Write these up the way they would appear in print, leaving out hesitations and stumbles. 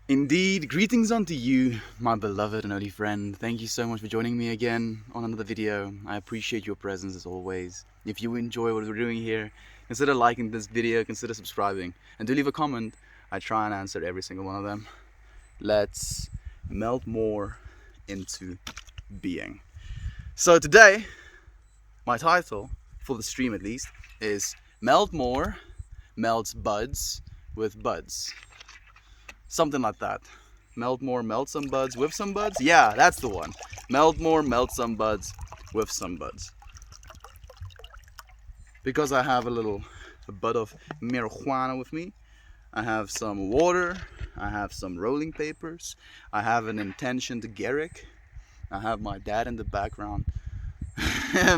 Indeed, greetings unto you, my beloved and only friend. Thank you so much for joining me again on another video. I appreciate your presence as always. If you enjoy what we're doing here, consider liking this video, consider subscribing, and do leave a comment. I try and answer every single one of them. Let's melt more into being. So today, my title, for the stream at least, is Melt More, Melts Buds with Buds. Something like that. Melt more, melt some buds with some buds? Yeah, that's the one. Melt more, melt some buds with some buds. Because I have a bud of marijuana with me, I have some water, I have some rolling papers, I have an intention to Garrick, I have my dad in the background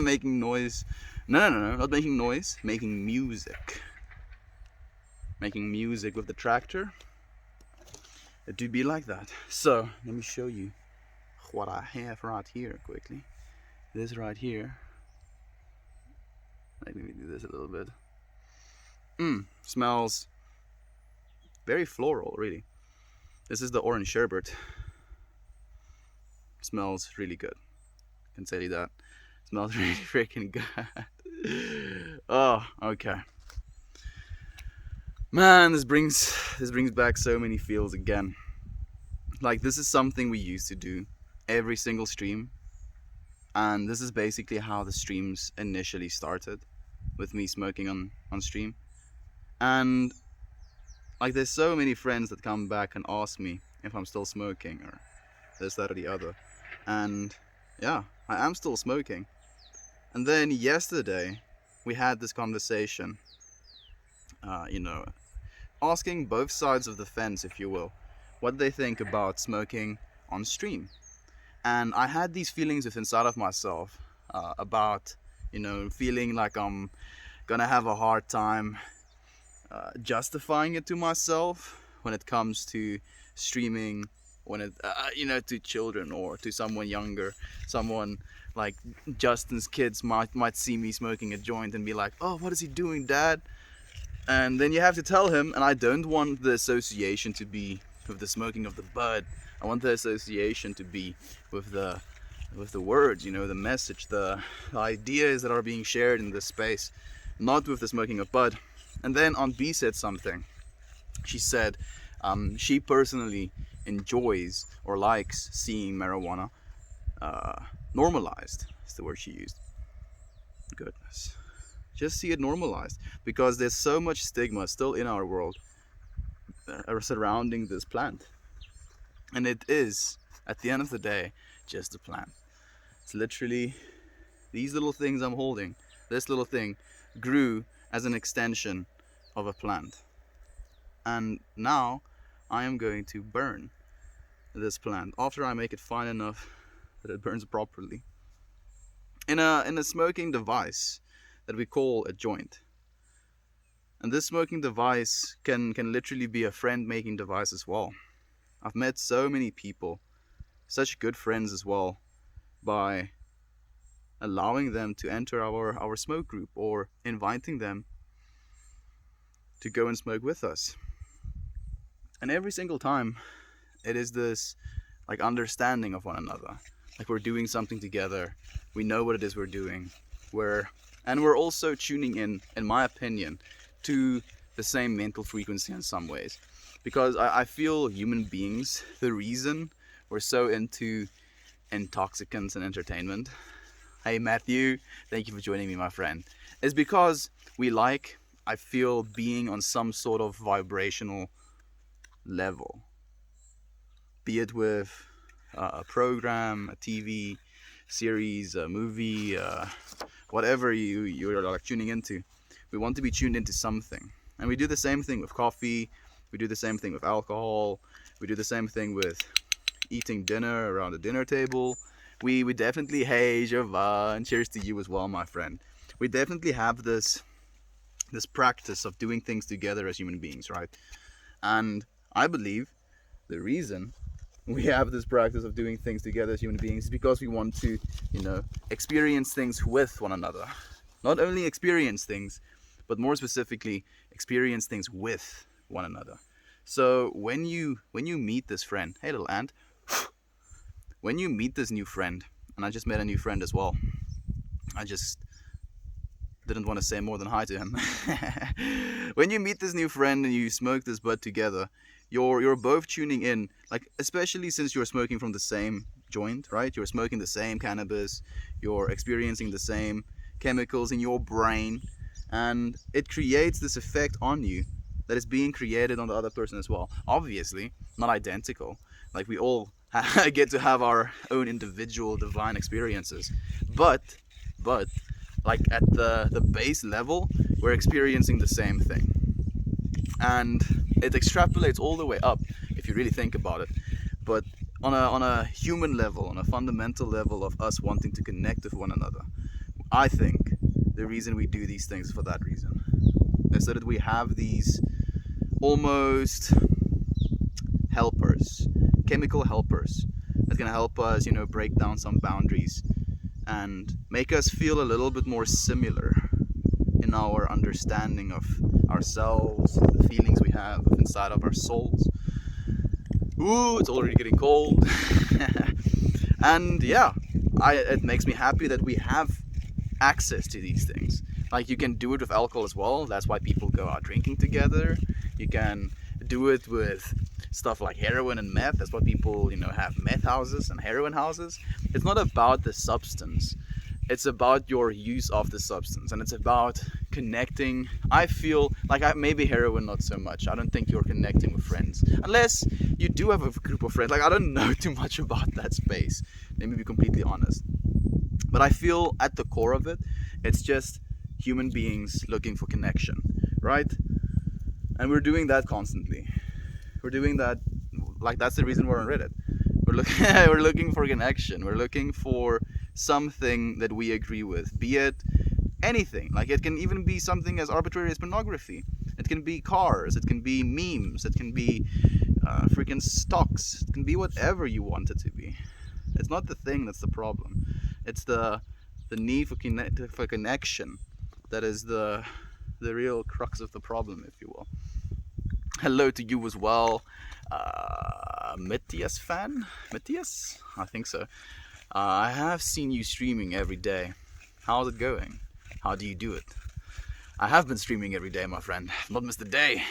making noise. No, not making noise, making music. Making music with the tractor. It do be like that. So let me show you what I have right here quickly. This right here. Let me do this a little bit. Smells very floral, really. This is the orange sherbet. Smells really good. I can tell you that. Smells really freaking good. Oh, okay. Man, this brings back so many feels again. Like, this is something we used to do every single stream, and this is basically how the streams initially started, with me smoking on stream. And like, there's so many friends that come back and ask me if I'm still smoking or this, that, or the other, and yeah, I am still smoking. And then yesterday we had this conversation, asking both sides of the fence, if you will, what they think about smoking on stream. And I had these feelings within inside of myself about, feeling like I'm gonna have a hard time justifying it to myself when it comes to streaming, when it, to children or to someone younger. Someone like Justin's kids might see me smoking a joint and be like, "Oh, what is he doing, Dad?" And then you have to tell him, and I don't want the association to be with the smoking of the bud. I want the association to be with the words, the message, the ideas that are being shared in this space, not with the smoking of bud. And then Aunt B said something. She said she personally enjoys or likes seeing marijuana normalized. That's the word she used. Goodness. Just see it normalized, because there's so much stigma still in our world surrounding this plant. And it is, at the end of the day, just a plant. It's literally these little things I'm holding. This little thing grew as an extension of a plant. And now I am going to burn this plant after I make it fine enough that it burns properly in a smoking device that we call a joint. And this smoking device can literally be a friend making device as well. I've met so many people, such good friends as well, by allowing them to enter our smoke group or inviting them to go and smoke with us. And every single time it is this like understanding of one another, like we're doing something together, we know what it is we're doing, and we're also tuning in my opinion, to the same mental frequency in some ways. Because I feel human beings, the reason we're so into intoxicants and entertainment, hey Matthew, thank you for joining me, my friend, is because I feel being on some sort of vibrational level. Be it with a program, a TV series, a movie, whatever you're like tuning into. We want to be tuned into something. And we do the same thing with coffee, we do the same thing with alcohol, we do the same thing with eating dinner around the dinner table. We definitely, hey Jovan, cheers to you as well, my friend. We definitely have this practice of doing things together as human beings, right? And I believe the reason we have this practice of doing things together as human beings is because we want to, experience things with one another. Not only experience things, but more specifically, experience things with one another. So when you meet this friend, hey little ant, when you meet this new friend, and I just met a new friend as well. I just didn't want to say more than hi to him. When you meet this new friend and you smoke this bud together, you're both tuning in, like especially since you're smoking from the same joint, right? You're smoking the same cannabis, you're experiencing the same chemicals in your brain, and it creates this effect on you that is being created on the other person as well. Obviously, not identical. Like we all get to have our own individual divine experiences, but like at the base level, we're experiencing the same thing, and it extrapolates all the way up if you really think about it. But on a human level, on a fundamental level of us wanting to connect with one another, I think the reason we do these things is for that reason, is so that we have these almost helpers, chemical helpers, that can help us, break down some boundaries and make us feel a little bit more similar in our understanding of ourselves, the feelings we have inside of our souls. Ooh, it's already getting cold. And yeah, it makes me happy that we have access to these things. Like you can do it with alcohol as well. That's why people go out drinking together. You can do it with stuff like heroin and meth. That's why people, have meth houses and heroin houses. It's not about the substance. It's about your use of the substance, and it's about connecting. I feel like maybe heroin not so much. I don't think you're connecting with friends unless you do have a group of friends. Like I don't know too much about that space. Let me be completely honest. But I feel at the core of it, it's just human beings looking for connection, right? And we're doing that constantly. We're doing that, like that's the reason we're on Reddit. We're looking for connection. We're looking for something that we agree with, be it anything. Like it can even be something as arbitrary as pornography. It can be cars. It can be memes. It can be freaking stocks. It can be whatever you want it to be. It's not the thing that's the problem. It's the need for connection that is the real crux of the problem, if you will. Hello to you as well, Matthias fan? Matthias? I think so. I have seen you streaming every day. How's it going? How do you do it? I have been streaming every day, my friend. Not missed a day.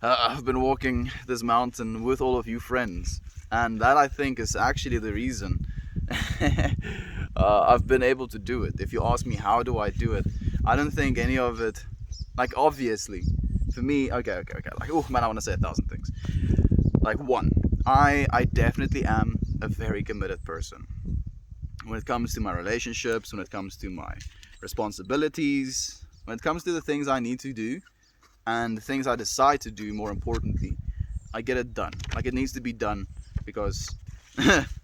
I've been walking this mountain with all of you friends, and that I think is actually the reason I've been able to do it. If you ask me how do I do it, I don't think any of it, like obviously, for me, okay, like, oh man, I want to say 1,000 things. Like one, I definitely am a very committed person. When it comes to my relationships, when it comes to my responsibilities, when it comes to the things I need to do, and the things I decide to do, more importantly, I get it done. Like it needs to be done because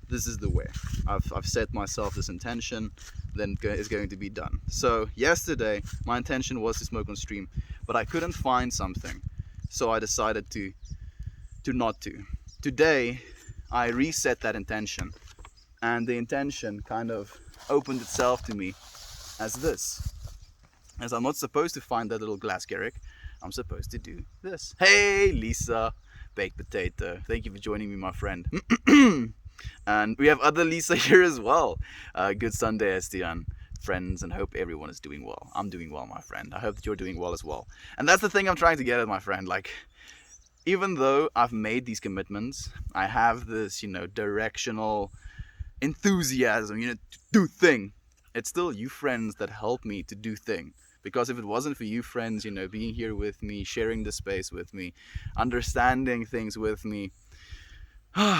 this is the way. I've set myself this intention, then it's going to be done. So yesterday, my intention was to smoke on stream, but I couldn't find something, so I decided to not to. Today, I reset that intention, and the intention kind of opened itself to me as this. As I'm not supposed to find that little glass Garrick, I'm supposed to do this. Hey, Lisa, baked potato. Thank you for joining me, my friend. And we have other Lisa here as well. Good Sunday, Estian, friends, and hope everyone is doing well. I'm doing well, my friend. I hope that you're doing well as well. And that's the thing I'm trying to get at, my friend. Like, even though I've made these commitments, I have this, directional enthusiasm, to do thing. It's still you friends that help me to do thing. Because if it wasn't for you friends, being here with me, sharing the space with me, understanding things with me,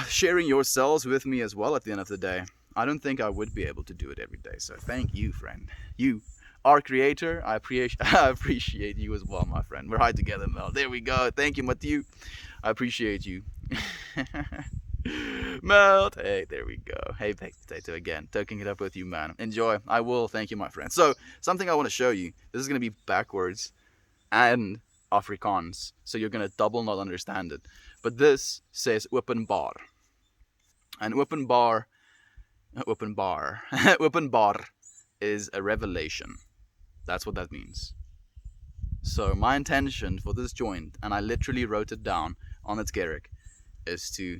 sharing yourselves with me as well at the end of the day, I don't think I would be able to do it every day. So thank you, friend. You, our creator, I appreciate you as well, my friend. We're high together, Mel. There we go. Thank you, Matthew. I appreciate you. Melt. Hey, there we go. Hey, baked potato again. Toking it up with you, man. Enjoy. I will. Thank you, my friend. So, something I want to show you. This is going to be backwards and Afrikaans. So you're going to double not understand it. But this says openbaar. And openbaar is a revelation. That's what that means. So my intention for this joint, and I literally wrote it down, on its Garrick is to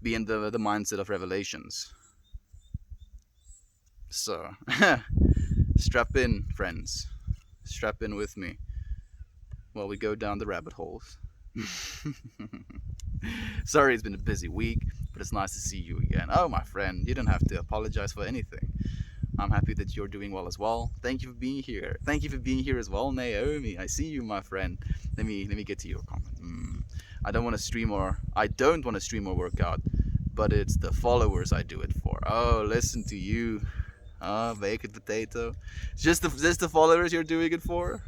be in the mindset of revelations. So, strap in, friends. Strap in with me while we go down the rabbit holes. Sorry, it's been a busy week, but it's nice to see you again. Oh, my friend, you don't have to apologize for anything. I'm happy that you're doing well as well. Thank you for being here. Thank you for being here as well, Naomi. I see you, my friend. Let me get to your comment. I don't want to stream or work out, but it's the followers I do it for. Oh, listen to you. Oh, baked potato. Just the followers you're doing it for?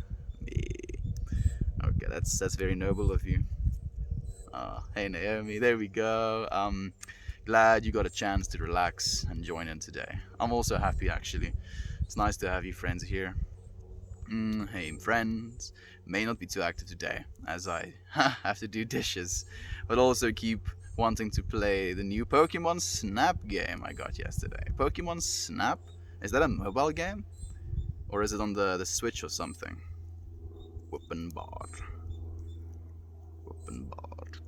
Okay, that's very noble of you. Hey Naomi, there we go. Glad you got a chance to relax and join in today. I'm also happy actually. It's nice to have you friends here. Hey friends, may not be too active today as I have to do dishes, but also keep wanting to play the new Pokemon Snap game I got yesterday. Pokemon Snap? Is that a mobile game? Or is it on the Switch or something? Whoopin' bard. Whoopin' bard.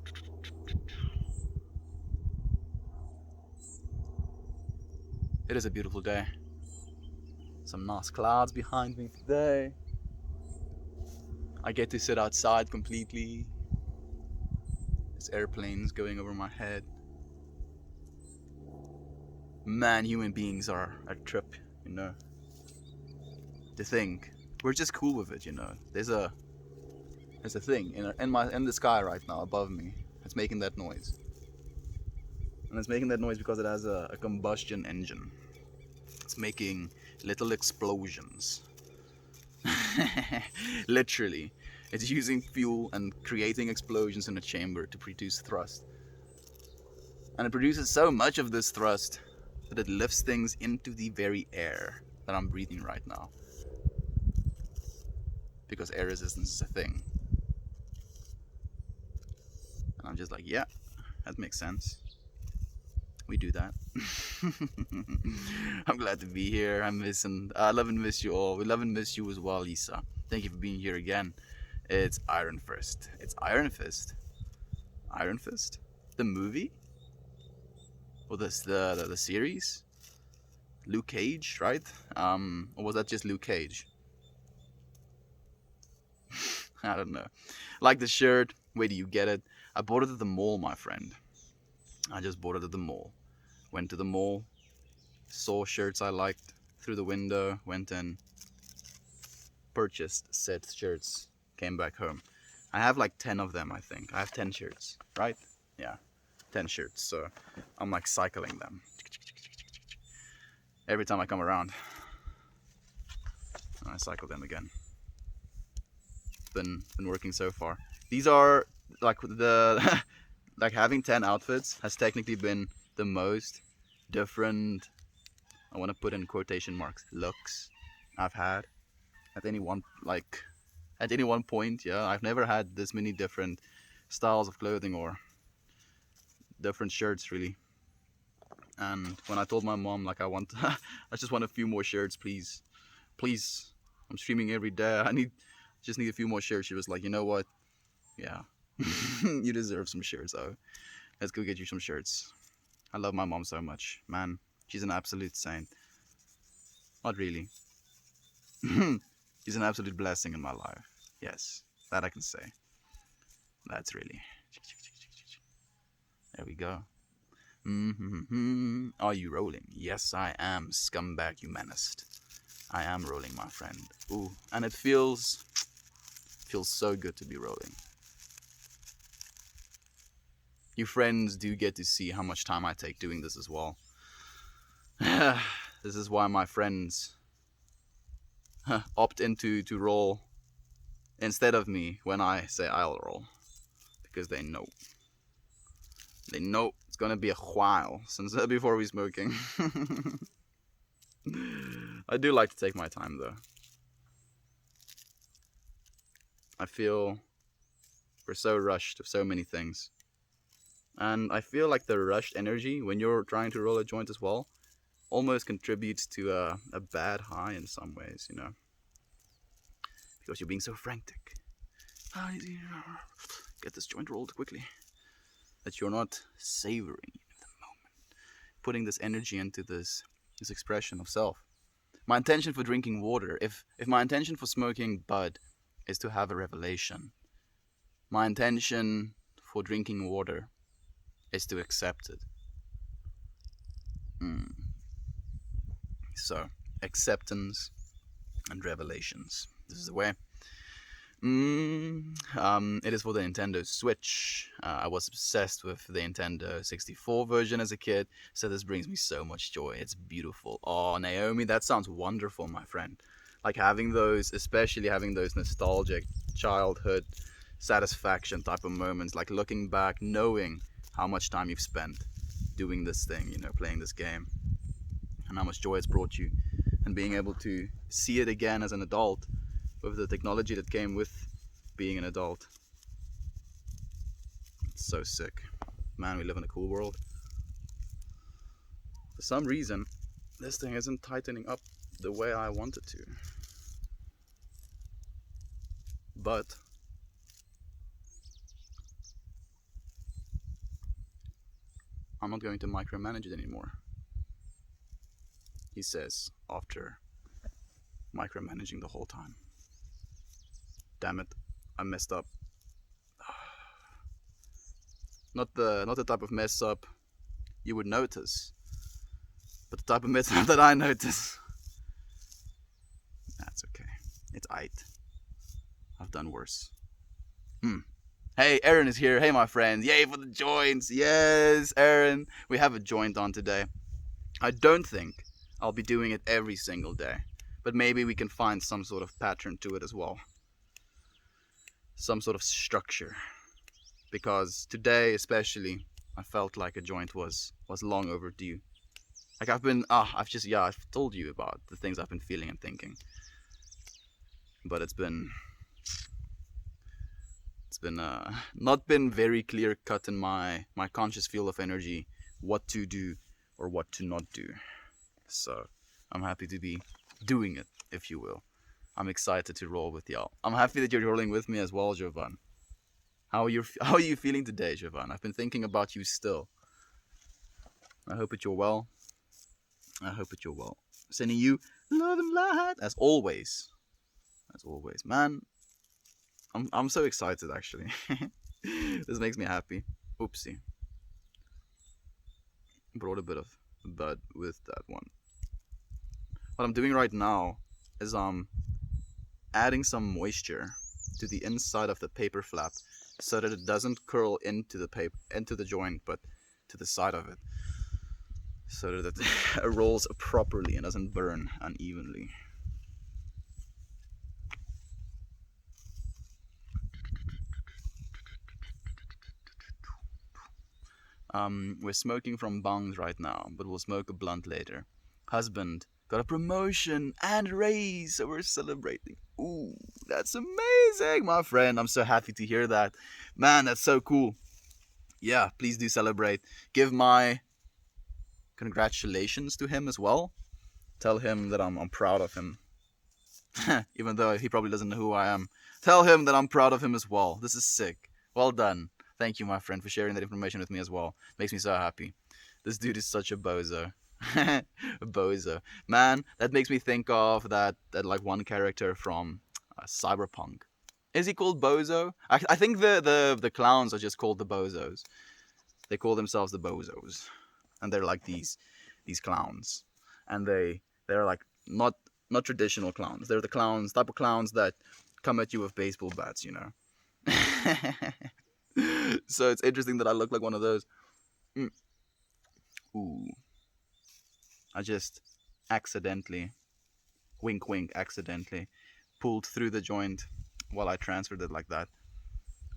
It is a beautiful day. Some nice clouds behind me today. I get to sit outside completely. There's airplanes going over my head. Man, human beings are a trip, you know. To think we're just cool with it, you know. There's a thing in the sky right now above me. It's making that noise. And it's making that noise because it has a combustion engine. It's making little explosions. Literally. It's using fuel and creating explosions in a chamber to produce thrust. And it produces so much of this thrust that it lifts things into the very air that I'm breathing right now. Because air resistance is a thing. And I'm just like, yeah, that makes sense. We do that. I'm glad to be here. I love and miss you all. We love and miss you as well, Lisa. Thank you for being here again. It's Iron Fist. It's Iron Fist. Iron Fist? The movie? Or the series? Luke Cage, right? Or was that just Luke Cage? I don't know. Like the shirt. Where do you get it? I bought it at the mall, my friend. I just bought it at the mall. Went to the mall, saw shirts I liked through the window, went in, purchased said shirts, came back home. I have like 10 of them, I think. I have 10 shirts, right? Yeah, 10 shirts. So I'm like cycling them every time I come around. And I cycle them again. Been working so far. These are like the like having 10 outfits has technically been the most different, I want to put in quotation marks, looks I've had at any one point. Yeah, I've never had this many different styles of clothing or different shirts really. And when I told my mom like I just want a few more shirts, please, I'm streaming every day, just need a few more shirts, she was like, you know what, yeah, you deserve some shirts. So let's go get you some shirts. I love my mom so much, man. She's an absolute saint. Not really. She's an absolute blessing in my life. Yes, that I can say. That's really. There we go. Are you rolling? Yes, I am, scumbag humanist. I am rolling, my friend. Ooh, and it feels so good to be rolling. You friends do get to see how much time I take doing this as well. This is why my friends opt into to roll instead of me when I say I'll roll. Because they know it's gonna be a while since before we smoking. I do like to take my time though. I feel we're so rushed with so many things. And I feel like the rushed energy when you're trying to roll a joint as well almost contributes to a bad high in some ways, you know. Because you're being so frantic. get this joint rolled quickly. That you're not savoring the moment, putting this energy into this expression of self. My intention for drinking water, if my intention for smoking bud is to have a revelation, my intention for drinking water is to accept it. So, acceptance and revelations. This is the way. It is for the Nintendo Switch. I was obsessed with the Nintendo 64 version as a kid, so this brings me so much joy. It's beautiful. Oh, Naomi, that sounds wonderful, my friend. Like having those, especially having those nostalgic childhood satisfaction type of moments, like looking back, knowing how much time you've spent doing this thing, you know, playing this game, and how much joy it's brought you, and being able to see it again as an adult with the technology that came with being an adult. It's so sick. Man, we live in a cool world. For some reason, this thing isn't tightening up the way I want it to. But I'm not going to micromanage it anymore, he says after micromanaging the whole time. Damn it, I messed up. Not the type of mess up you would notice, but the type of mess up that I notice. That's okay. It's aight. I've done worse. Hey, Aaron is here. Hey, my friend. Yay for the joints. Yes, Aaron. We have a joint on today. I don't think I'll be doing it every single day, but maybe we can find some sort of pattern to it as well. Some sort of structure. Because today especially, I felt like a joint was long overdue. Like I've told you about the things I've been feeling and thinking. But it's been not been very clear cut in my conscious field of energy what to do or what to not do. So I'm happy to be doing it, if you will. I'm excited to roll with y'all. I'm happy that you're rolling with me as well, Jovan. How are you feeling today, Jovan? I've been thinking about you still. I hope that you're well. Sending you love and light as always. Man, I'm so excited actually. This makes me happy. Oopsie. Brought a bit of bud with that one. What I'm doing right now is adding some moisture to the inside of the paper flap so that it doesn't curl into the joint, but to the side of it, so that it rolls properly and doesn't burn unevenly. We're smoking from bongs right now, but we'll smoke a blunt later. Husband got a promotion and raise, so we're celebrating. Ooh, that's amazing, my friend. I'm so happy to hear that. Man, that's so cool. Yeah, please do celebrate. Give my congratulations to him as well. Tell him that I'm proud of him. Even though he probably doesn't know who I am. Tell him that I'm proud of him as well. This is sick. Well done. Thank you, my friend, for sharing that information with me as well. Makes me so happy. This dude is such a bozo. A bozo. Man, that makes me think of that like one character from Cyberpunk. Is he called Bozo? I think the clowns are just called the Bozos. They call themselves the Bozos. And they're like these clowns. And they're like not traditional clowns. They're the type of clowns that come at you with baseball bats, you know. So it's interesting that I look like one of those. Ooh. I just accidentally, wink wink, accidentally pulled through the joint while I transferred it like that.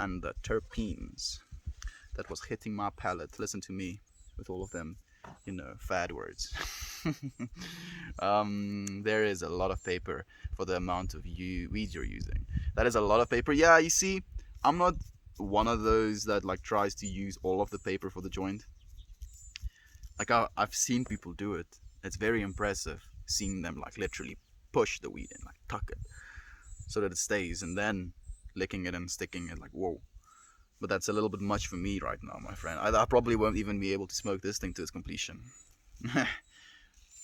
And the terpenes that was hitting my palate, listen to me with all of them, you know, fad words. There is a lot of paper for the amount of weed you're using. That is a lot of paper. Yeah, you see, I'm not one of those that like tries to use all of the paper for the joint. Like I've seen people do it. It's very impressive seeing them like literally push the weed in, like tuck it so that it stays, and then licking it and sticking it. Like, whoa, But that's a little bit much for me right now, my friend. I probably won't even be able to smoke this thing to its completion.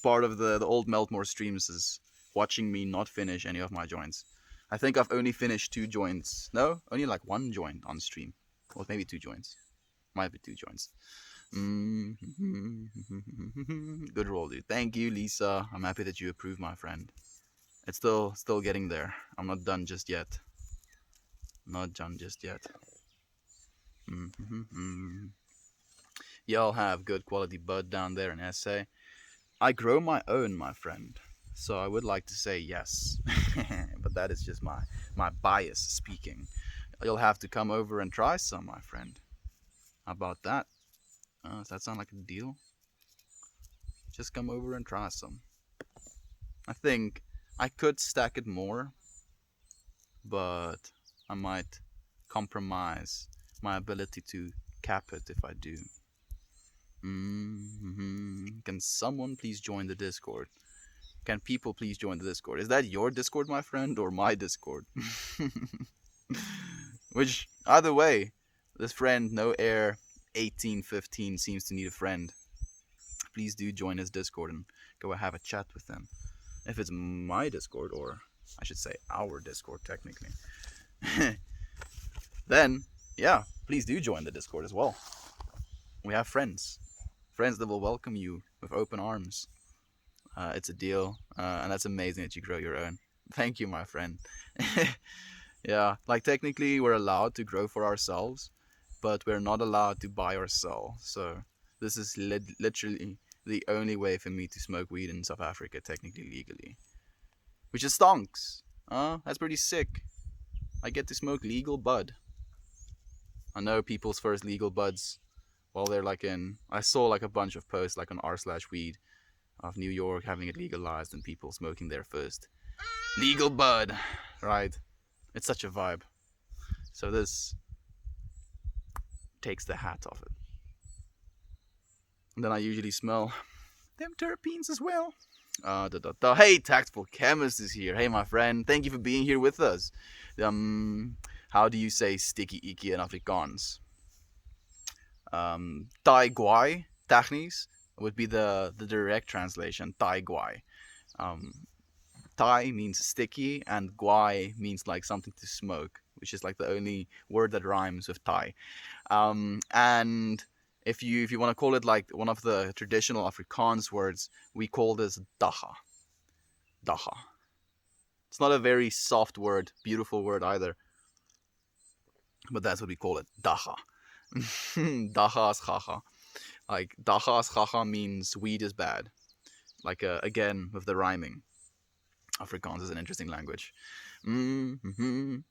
Part of the old Meltmore streams is watching me not finish any of my joints. I think I've only finished 2 joints. No, only like 1 joint on stream. Or maybe 2 joints. Might be 2 joints. Good roll, dude. Thank you, Lisa. I'm happy that you approve, my friend. It's still getting there. I'm not done just yet. Not done just yet. Y'all have good quality bud down there in SA. I grow my own, my friend. So I would like to say yes. But that is just my bias speaking. You'll have to come over and try some, my friend. How about that? Does that sound like a deal? Just come over and try some. I think I could stack it more, but I might compromise my ability to cap it if I do. Can someone please join the Discord? Can people please join the Discord? Is that your Discord, my friend, or my Discord? Which, either way, this friend, No Air 1815, seems to need a friend. Please do join his Discord and go have a chat with him. If it's my Discord, or I should say our Discord, technically, then, yeah, please do join the Discord as well. We have friends. Friends that will welcome you with open arms. It's a deal, and that's amazing that you grow your own. Thank you, my friend. Yeah, like technically we're allowed to grow for ourselves, but we're not allowed to buy or sell. So this is literally the only way for me to smoke weed in South Africa, technically legally. Which is stonks. That's pretty sick. I get to smoke legal bud. I know people's first legal buds while they're like in... I saw like a bunch of posts like on r/weed of New York having it legalized and people smoking their first legal bud, right? It's such a vibe. So this takes the hat off it. And then I usually smell them terpenes as well. Hey, Tactful Chemist is here. Hey, my friend. Thank you for being here with us. How do you say sticky icky in Afrikaans? Tai guai, technisch, would be the direct translation. Tai guai. Tai means sticky, and guai means like something to smoke, which is like the only word that rhymes with tai. And if you want to call it like one of the traditional Afrikaans words, we call this dagga. Dagga. It's not a very soft word, beautiful word either, but that's what we call it. Dagga. Dagga is gaga. Like dagga is gaga means weed is bad. Like again with the rhyming. Afrikaans is an interesting language. I'm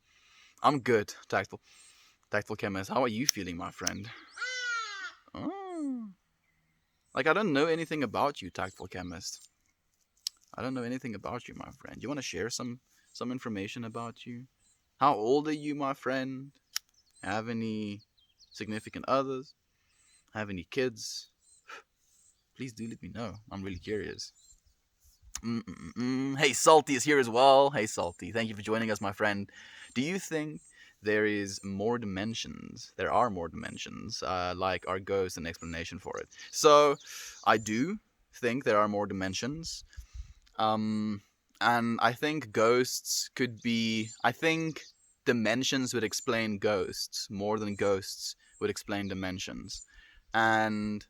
good, Tactful Chemist. How are you feeling, my friend? Oh. Like, I don't know anything about you, Tactful Chemist. I don't know anything about you, my friend. You want to share some information about you? How old are you, my friend? Have any significant others? Have any kids? Please do let me know. I'm really curious. Hey, Salty is here as well. Hey, Salty. Thank you for joining us, my friend. Do you think there is more dimensions? There are more dimensions, like our ghost, an explanation for it. So, I do think there are more dimensions. And I think ghosts could be... I think dimensions would explain ghosts more than ghosts would explain dimensions. And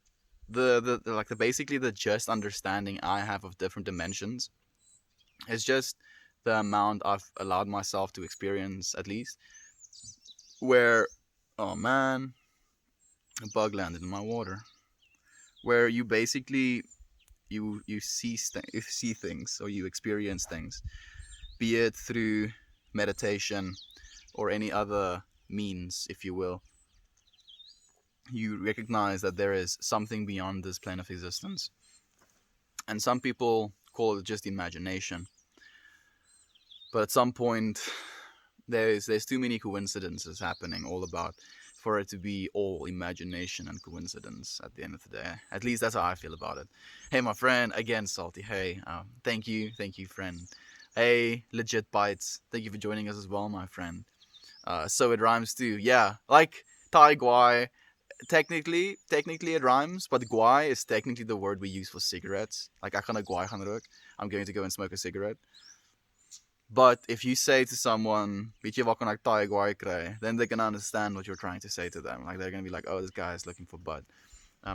basically the just understanding I have of different dimensions is just the amount I've allowed myself to experience, at least, where, oh man, a bug landed in my water, where you basically you see things, or you experience things, be it through meditation or any other means, if you will. You recognize that there is something beyond this plane of existence. And some people call it just imagination. But at some point, there's too many coincidences happening all about for it to be all imagination and coincidence at the end of the day. At least that's how I feel about it. Hey, my friend, again, Salty. Hey, thank you, friend. Hey, Legit Bites. Thank you for joining us as well, my friend. So it rhymes too. Yeah, like... Tai Guai. Technically it rhymes, but guai is technically the word we use for cigarettes. Like, ek gaan 'n guai gaan rook. I'm going to go and smoke a cigarette. But if you say to someone, weet jy waar kan ek Thai guai kry? Then they're gonna understand what you're trying to say to them. Like, they're gonna be like, oh, this guy is looking for bud.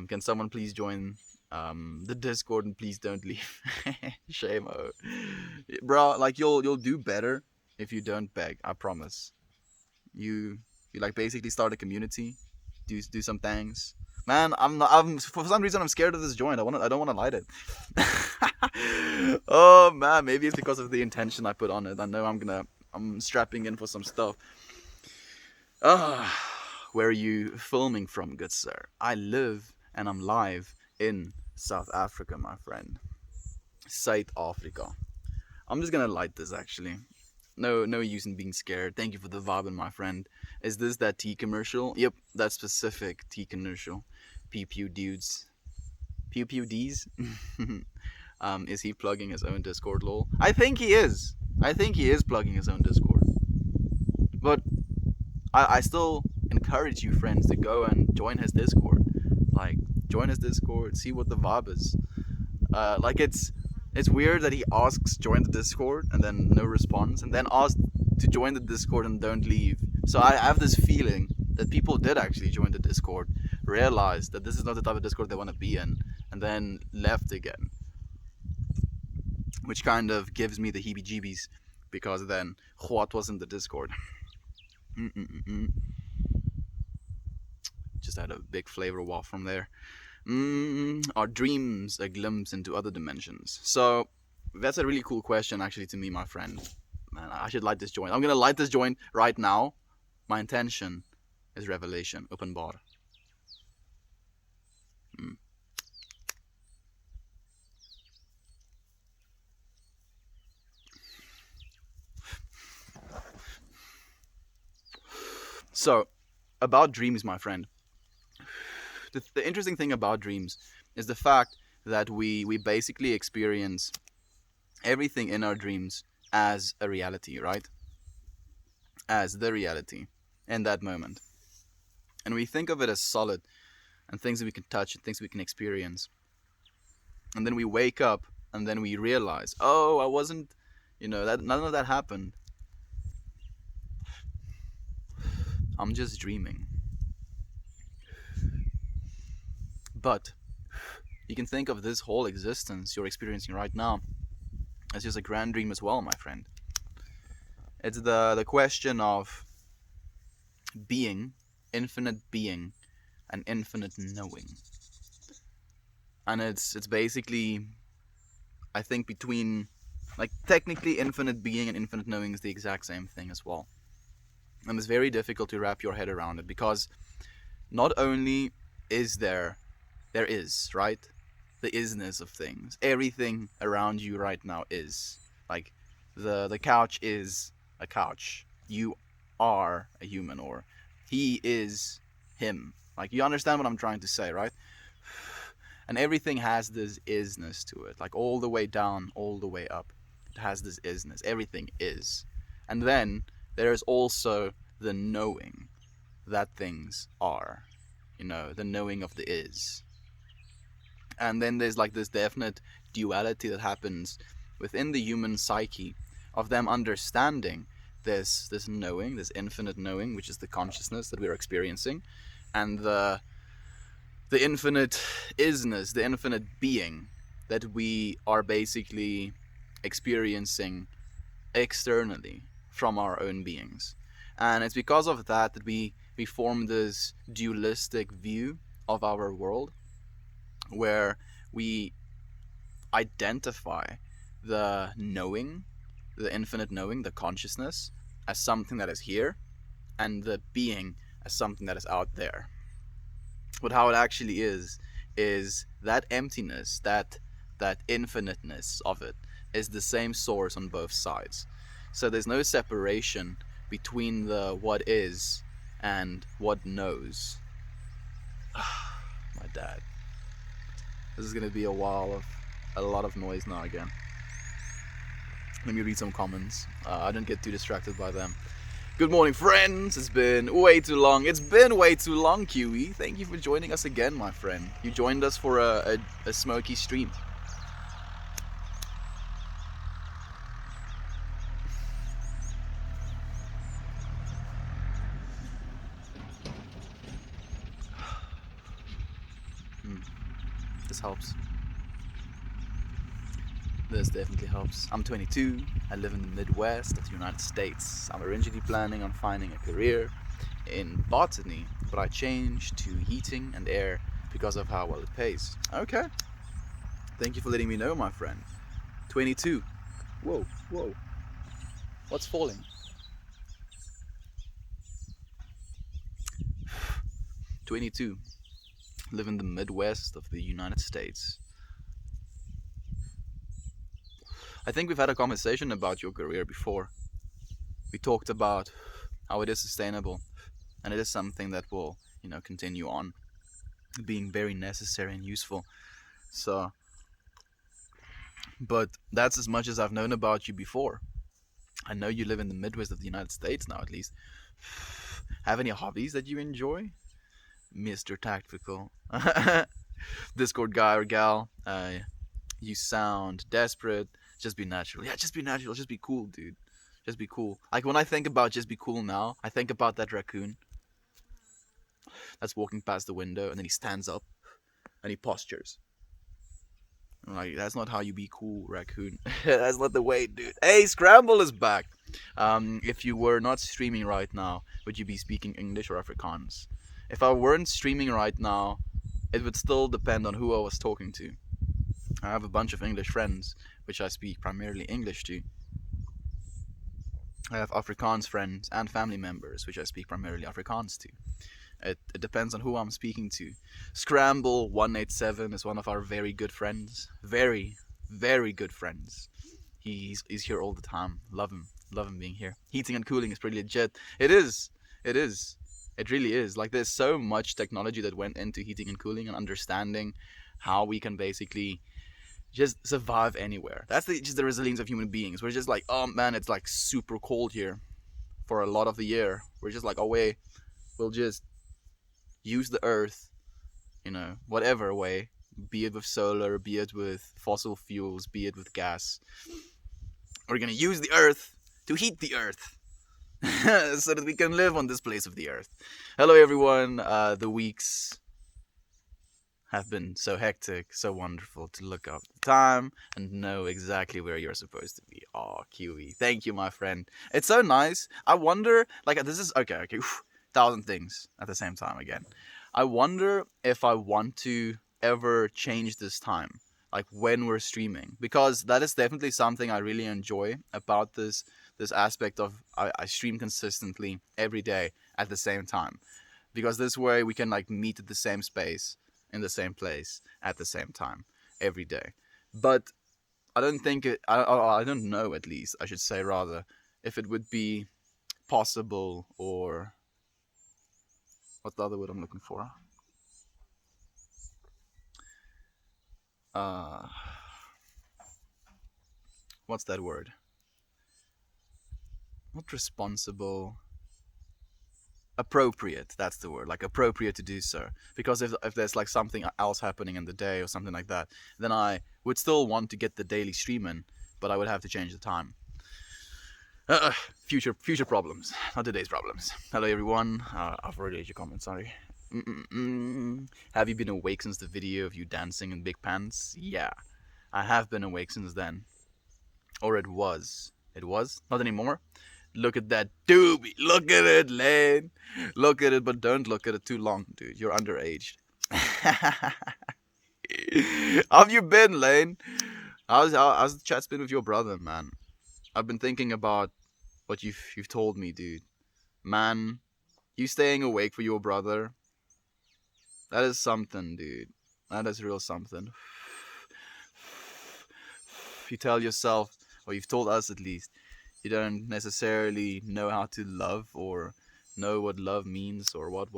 Can someone please join the Discord and please don't leave? Shame, oh, bro. Like, you'll do better if you don't beg. I promise. You like basically start a community, do some things. Man, I'm for some reason I'm scared of this joint. I don't want to light it. Oh man, maybe it's because of the intention I put on it. I know I'm strapping in for some stuff. Where are you filming from, good sir? I live and I'm live in South Africa, my friend. South Africa. I'm just gonna light this actually. No use in being scared. Thank you for the vibe, my friend. Is this that tea commercial? Yep, that specific tea commercial. Pew pew dudes. Pew pew D's? Is he plugging his own Discord, lol? I think he is. I think he is plugging his own Discord. But I still encourage you, friends, to go and join his Discord. Like, join his Discord, see what the vibe is. Like, it's weird that he asks join the Discord and then no response, and then asks to join the Discord and don't leave. So I have this feeling that people did actually join the Discord, realized that this is not the type of Discord they want to be in, and then left again. Which kind of gives me the heebie-jeebies, because then what was in the Discord? Just had a big flavor waft from there. Are dreams a glimpse into other dimensions? So that's a really cool question actually to me, my friend. Man, I should light this joint. I'm gonna light this joint right now. My intention is revelation, openbar. So, about dreams, my friend. The interesting thing about dreams is the fact that we basically experience everything in our dreams as a reality, right? As the reality in that moment. And we think of it as solid and things that we can touch and things we can experience. And then we wake up and then we realize, oh, I wasn't, that none of that happened. I'm just dreaming. But you can think of this whole existence you're experiencing right now as just a grand dream as well, my friend. It's the question of being, infinite being, and infinite knowing. And it's basically, I think, between, like, technically infinite being and infinite knowing is the exact same thing as well. And it's very difficult to wrap your head around it, because not only is there is, right? The isness of things. Everything around you right now is. Like, the couch is a couch. You are a human, or he is him. Like, you understand what I'm trying to say, right? And everything has this isness to it. Like, all the way down, all the way up. It has this isness. Everything is. And then there's also the knowing that things are. The knowing of the is. And then there's like this definite duality that happens within the human psyche of them understanding this knowing, this infinite knowing, which is the consciousness that we're experiencing, and the infinite isness, the infinite being that we are basically experiencing externally from our own beings. And it's because of that that we form this dualistic view of our world, where we identify the knowing, the infinite knowing, the consciousness, as something that is here, and the being as something that is out there. But how it actually is that emptiness, that infiniteness of it, is the same source on both sides. So there's no separation between the what is and what knows. My dad. This is going to be a while of a lot of noise now again. Let me read some comments. I don't get too distracted by them. Good morning, friends. It's been way too long. It's been way too long, QE. Thank you for joining us again, my friend. You joined us for a smoky stream. This helps. This definitely helps. I'm 22. I live in the Midwest of the United States. I'm originally planning on finding a career in botany, but I changed to heating and air because of how well it pays. Okay. Thank you for letting me know, my friend. 22. Whoa, whoa. What's falling? 22. Live in the Midwest of the United States. I think we've had a conversation about your career before. We talked about how it is sustainable, and it is something that will, continue on being very necessary and useful. So, but that's as much as I've known about you before. I know you live in the Midwest of the United States now, at least. Have any hobbies that you enjoy, Mr. Tactical? Discord guy or gal, you sound desperate. Just be natural. Yeah, just be natural. Just be cool, dude. Just be cool. Like when I think about just be cool now, I think about that raccoon that's walking past the window, and then he stands up and he postures. I'm like, that's not how you be cool, raccoon. That's not the way, dude. Hey, Scramble is back. If you were not streaming right now, would you be speaking English or Afrikaans? If I weren't streaming right now, it would still depend on who I was talking to. I have a bunch of English friends, which I speak primarily English to. I have Afrikaans friends and family members, which I speak primarily Afrikaans to. It depends on who I'm speaking to. Scramble187 is one of our very good friends. Very, very good friends. He's here all the time. Love him being here. Heating and cooling is pretty legit. It is. It really is. Like, there's so much technology that went into heating and cooling and understanding how we can basically just survive anywhere. That's just the resilience of human beings. We're just like, oh man, it's like super cold here for a lot of the year. We're just like, oh wait, we'll just use the earth, whatever way, be it with solar, be it with fossil fuels, be it with gas. We're gonna use the earth to heat the earth so that we can live on this place of the earth. Hello everyone. The weeks have been so hectic, so wonderful to look up the time and know exactly where you're supposed to be. Oh, QE. Thank you, my friend. It's so nice. I wonder, this is, okay, 1,000 things at the same time again. I wonder if I want to ever change this time, like when we're streaming, because that is definitely something I really enjoy about this aspect of I stream consistently every day at the same time, because this way we can meet at the same space in the same place at the same time every day. But I don't think I don't know, at least I should say, rather, if it would be possible, or what's the other word I'm looking for? What's that word? Not responsible. Appropriate, that's the word. Appropriate to do so. Because if there's something else happening in the day or something like that, then I would still want to get the daily stream in, but I would have to change the time. Future problems, not today's problems. Hello everyone. I've already read your comments, sorry. Have you been awake since the video of you dancing in big pants? Yeah, I have been awake since then. Or it was. It was? Not anymore? Look at that doobie. Look at it, Lane. Look at it, but don't look at it too long, dude. You're underage. How have you been, Lane? How's the chat been with your brother, man? I've been thinking about what you've told me, dude. Man, you staying awake for your brother, that is something, dude. That is real something. You tell yourself, or you've told us at least, you don't necessarily know how to love or know what love means or what.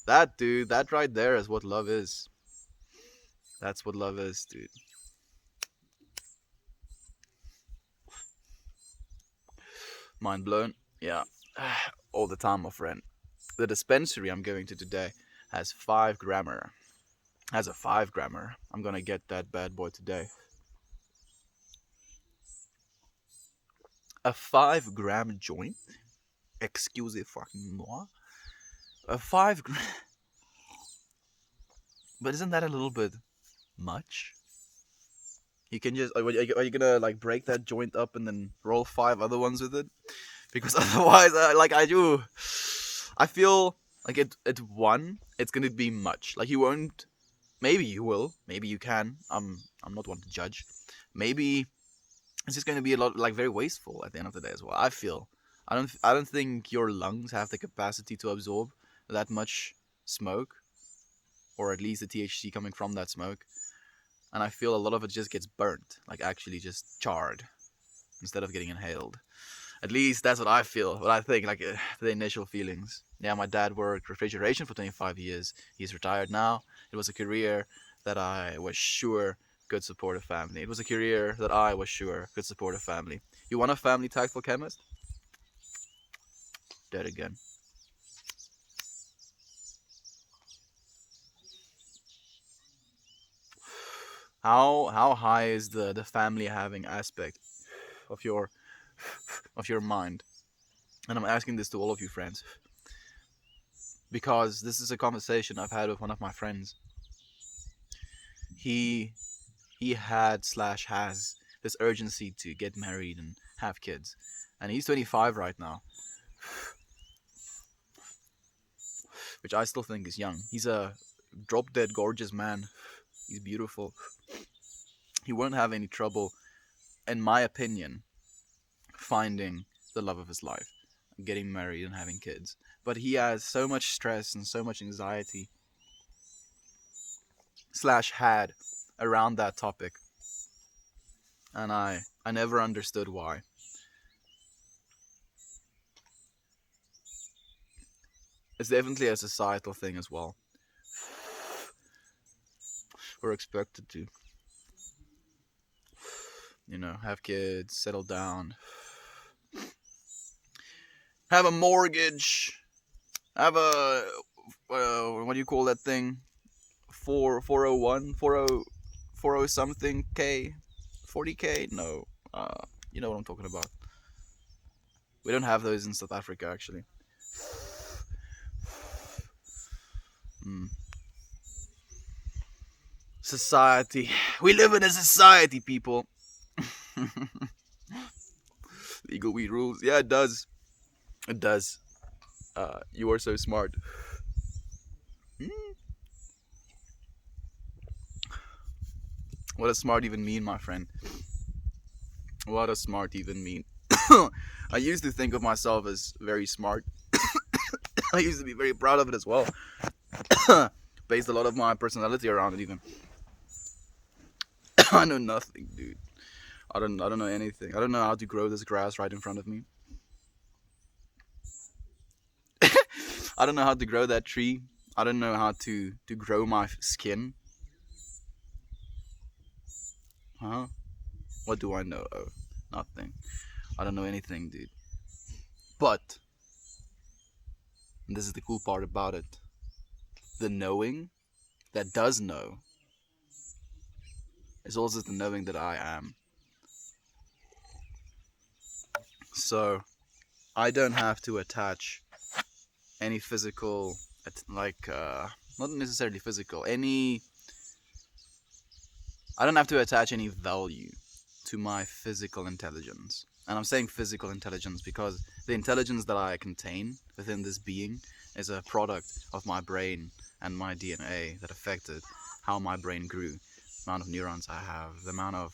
That, dude, that right there is what love is. That's what love is, dude. Mind blown. Yeah. All the time, my friend. The dispensary I'm going to today has 5 grammer. Has a 5 grammer. I'm gonna get that bad boy today. A 5 gram joint? Excuse fucking moi. A 5 gram. But isn't that a little bit much? You can just. Are you gonna like break that joint up and then roll 5 other ones with it? Because otherwise, like I do, I feel like at one, it's gonna be much. Like you won't. Maybe you will. Maybe you can. I'm not one to judge. Maybe it's just gonna be a lot like very wasteful at the end of the day as well. I feel. I don't think your lungs have the capacity to absorb that much smoke, or at least the THC coming from that smoke. And I feel a lot of it just gets burnt, like actually just charred instead of getting inhaled. At least that's what I feel, what I think, like the initial feelings. Yeah, my dad worked refrigeration for 25 years. He's retired now. It was a career that I was sure could support a family. It was a career that I was sure could support a family. You want a family tactful chemist? Dead again. How high is the family having aspect of your mind? And I'm asking this to all of you friends because this is a conversation I've had with one of my friends. He he had slash has this urgency to get married and have kids, and he's 25 right now, which I still think is young. He's a drop dead gorgeous man. He's beautiful. He won't have any trouble, in my opinion, finding the love of his life, getting married and having kids. But he has so much stress and so much anxiety slash had around that topic, and I never understood why. It's definitely a societal thing as well. We're expected to, have kids, settle down, have a mortgage, have a what do you call that thing? 401, 40 something k, 40k? No, you know what I'm talking about. We don't have those in South Africa actually. Mm. Society. We live in a society, people. Legal weed rules. Yeah, it does. It does. You are so smart. Mm. What does smart even mean, my friend? What does smart even mean? I used to think of myself as very smart. I used to be very proud of it as well. Based a lot of my personality around it even. I know nothing, dude. I don't know anything. I don't know how to grow this grass right in front of me. I don't know how to grow that tree. I don't know how to grow my skin. Huh? What do I know? Oh, nothing. I don't know anything, dude. But and this is the cool part about it. The knowing that does know is also the knowing that I am. So I don't have to attach any physical, like, not necessarily physical, I don't have to attach any value to my physical intelligence. And I'm saying physical intelligence because the intelligence that I contain within this being is a product of my brain and my DNA that affected how my brain grew, the amount of neurons I have, the amount of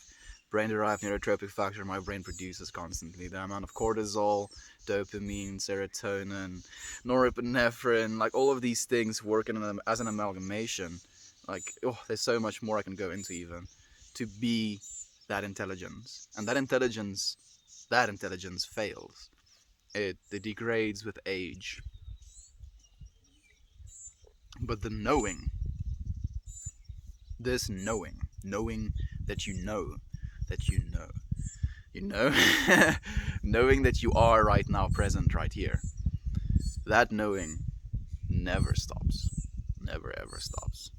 brain-derived neurotropic factor my brain produces constantly, the amount of cortisol, dopamine, serotonin, norepinephrine, like all of these things work as an amalgamation. Like, there's so much more I can go into even to be that intelligence. And that intelligence fails. It degrades with age. But the knowing, this knowing that you know, You know, knowing that you are right now present right here. That knowing never stops. Never ever stops.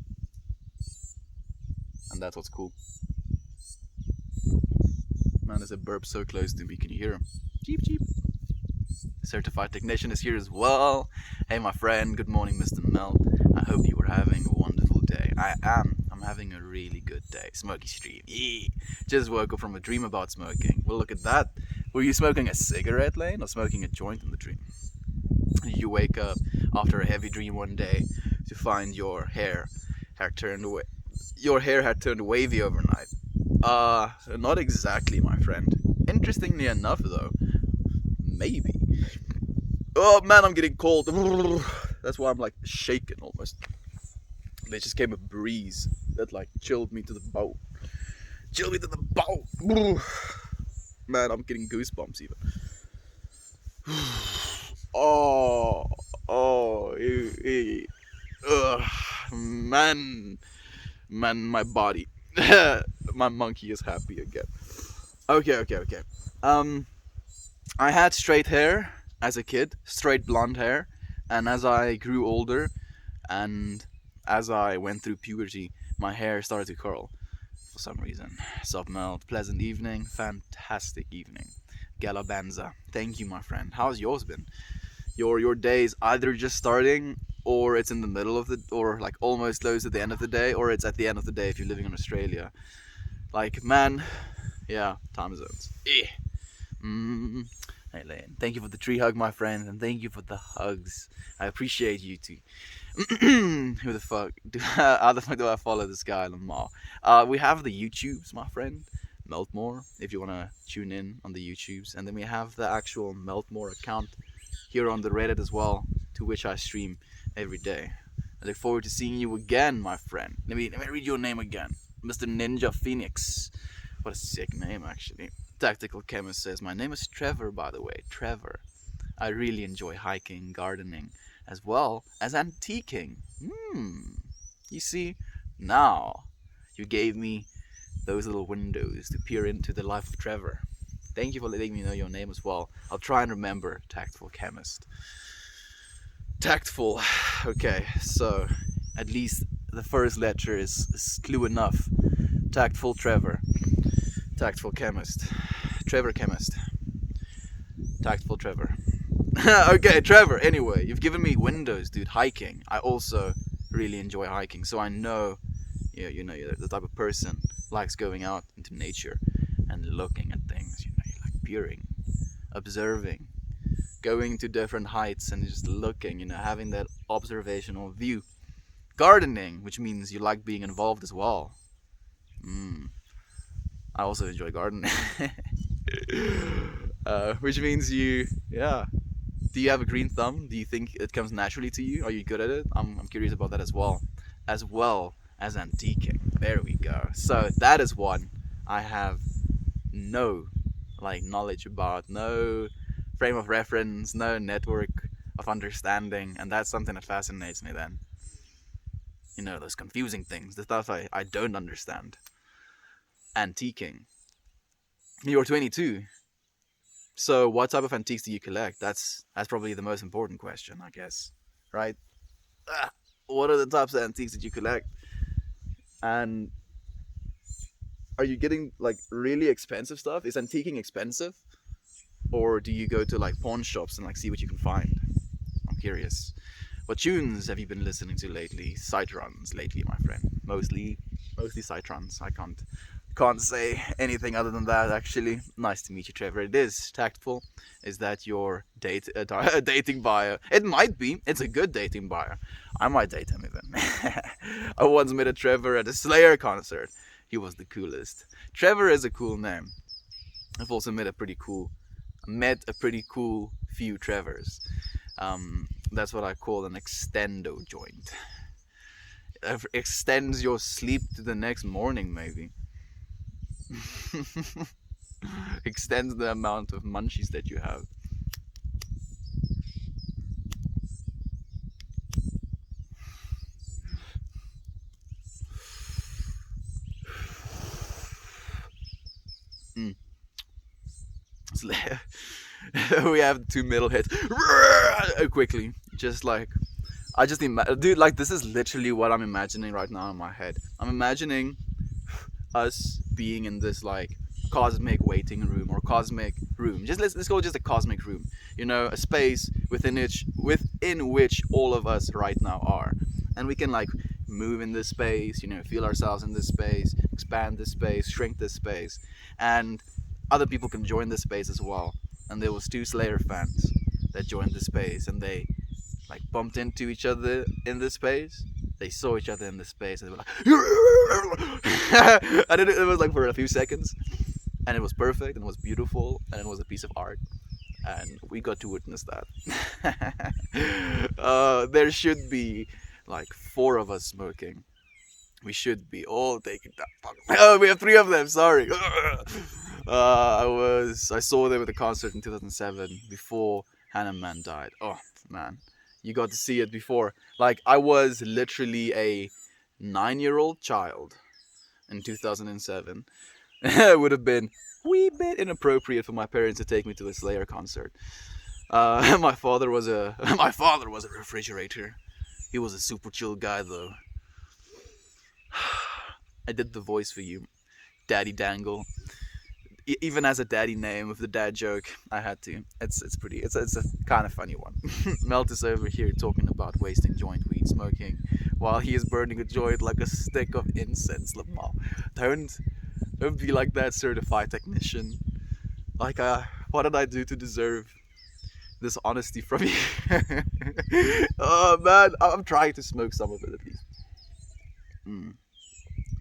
And that's what's cool. Man, there's a burp so close to me. Can you hear him? Cheep, cheep. Certified technician is here as well. Hey, my friend. Good morning, Mr. Melt. I hope you were having a wonderful day. I am. I'm having a really good day. Smoky stream. Yeah. Just woke up from a dream about smoking. Well, look at that. Were you smoking a cigarette, Lane, or smoking a joint in the dream? Did you wake up after a heavy dream one day to find your hair had turned away? Your hair had turned wavy overnight. Not exactly, my friend. Interestingly enough, though, maybe. Oh man, I'm getting cold. That's why I'm like shaking almost. There just came a breeze that like chilled me to the bone. Chilled me to the bone. Man, I'm getting goosebumps even. Man, my body, my monkey is happy again. Okay. I had straight hair as a kid, straight blonde hair, and as I grew older, and as I went through puberty, my hair started to curl for some reason. Sup Melt, pleasant evening, fantastic evening. Galabanza, thank you, my friend. How's yours been? Your day's either just starting, or it's in the middle of the, or like almost close to the end of the day, or it's at the end of the day if you're living in Australia. Like, man, yeah, time zones. Hey Lane, thank you for the tree hug, my friend, and thank you for the hugs. I appreciate you too. Who the fuck? How the fuck do I follow this guy, Lamar? We have the YouTubes, my friend. Meltmore, if you want to tune in on the YouTubes. And then we have the actual Meltmore account here on the Reddit as well, to which I stream every day. I look forward to seeing you again, my friend. Let me read your name again. Mr. Ninja Phoenix. What a sick name, actually. Tactical Chemist says, my name is Trevor, by the way. Trevor. I really enjoy hiking, gardening, as well as antiquing. You see, now you gave me those little windows to peer into the life of Trevor. Thank you for letting me know your name as well. I'll try and remember. Tactful Chemist. Tactful. Okay, so at least the first letter is clue enough. Tactful Trevor. Tactful Chemist. Trevor Chemist. Tactful Trevor. Okay, Trevor, anyway, you've given me windows, dude. Hiking. I also really enjoy hiking, so I know, you're the type of person who likes going out into nature and looking at things. You like peering, observing, going to different heights and just looking, having that observational view. Gardening, which means you like being involved as well. I also enjoy gardening. Which means do you have a green thumb? Do you think it comes naturally to you? Are you good at it? I'm curious about that as well as antiquing. There we go. So that is one I have no knowledge about, no frame of reference, no network of understanding, and that's something that fascinates me then. Those confusing things, the stuff I don't understand. Antiquing. You're 22. So what type of antiques do you collect? That's probably the most important question, I guess. Right? What are the types of antiques that you collect? And are you getting really expensive stuff? Is antiquing expensive? Or do you go to pawn shops and see what you can find? I'm curious. What tunes have you been listening to lately? Sight runs lately, my friend. Mostly sight runs. I can't say anything other than that, actually. Nice to meet you, Trevor. It is tactful. Is that your dating bio? It might be. It's a good dating bio. I might date him even. I once met a Trevor at a Slayer concert. He was the coolest. Trevor is a cool name. I've also met a pretty cool few Trevors. That's what I call an extendo joint. It extends your sleep to the next morning, maybe. Extends the amount of munchies that you have. Slayer. We have 2 middle hits quickly, just like I just dude, like this is literally what I'm imagining right now in my head. I'm imagining us being in this like cosmic waiting room or cosmic room. Just let's go just a cosmic room. You know, a space within which all of us right now are, and we can like move in this space. You know, feel ourselves in this space, expand this space, shrink this space, and other people can join this space as well. And there was 2 Slayer fans that joined the space, and they like bumped into each other in this space. They saw each other in this space, and they were like, and it was like for a few seconds, and it was perfect, and it was beautiful, and it was a piece of art, and we got to witness that. There should be like 4 of us smoking. We should be all taking that fucking. Oh, we have 3 of them. Sorry. I saw them at the concert in 2007 before Hannah Man died. Oh man, you got to see it before. Like I was literally a 9-year-old child in 2007. It would have been a wee bit inappropriate for my parents to take me to a Slayer concert. My father was a refrigerator. He was a super chill guy though. I did the voice for you, Daddy Dangle. Even as a daddy name with the dad joke, I had to. It's a kind of funny one. Melt is over here talking about wasting joint weed smoking, while he is burning a joint like a stick of incense. Lamar, don't be like that, certified technician. Like, what did I do to deserve this honesty from you? Oh man, I'm trying to smoke some of it at least.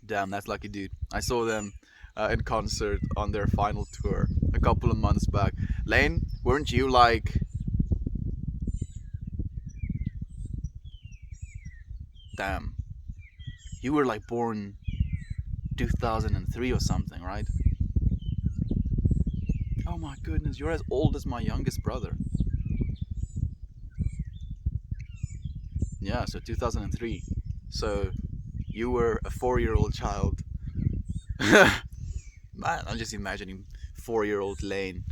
Damn, that's lucky, dude. I saw them in concert on their final tour a couple of months back. Lane, weren't you like... Damn. You were like born 2003 or something, right? Oh my goodness, you're as old as my youngest brother. Yeah, so 2003. So you were a 4-year-old child. Man, I'm just imagining 4-year-old Lane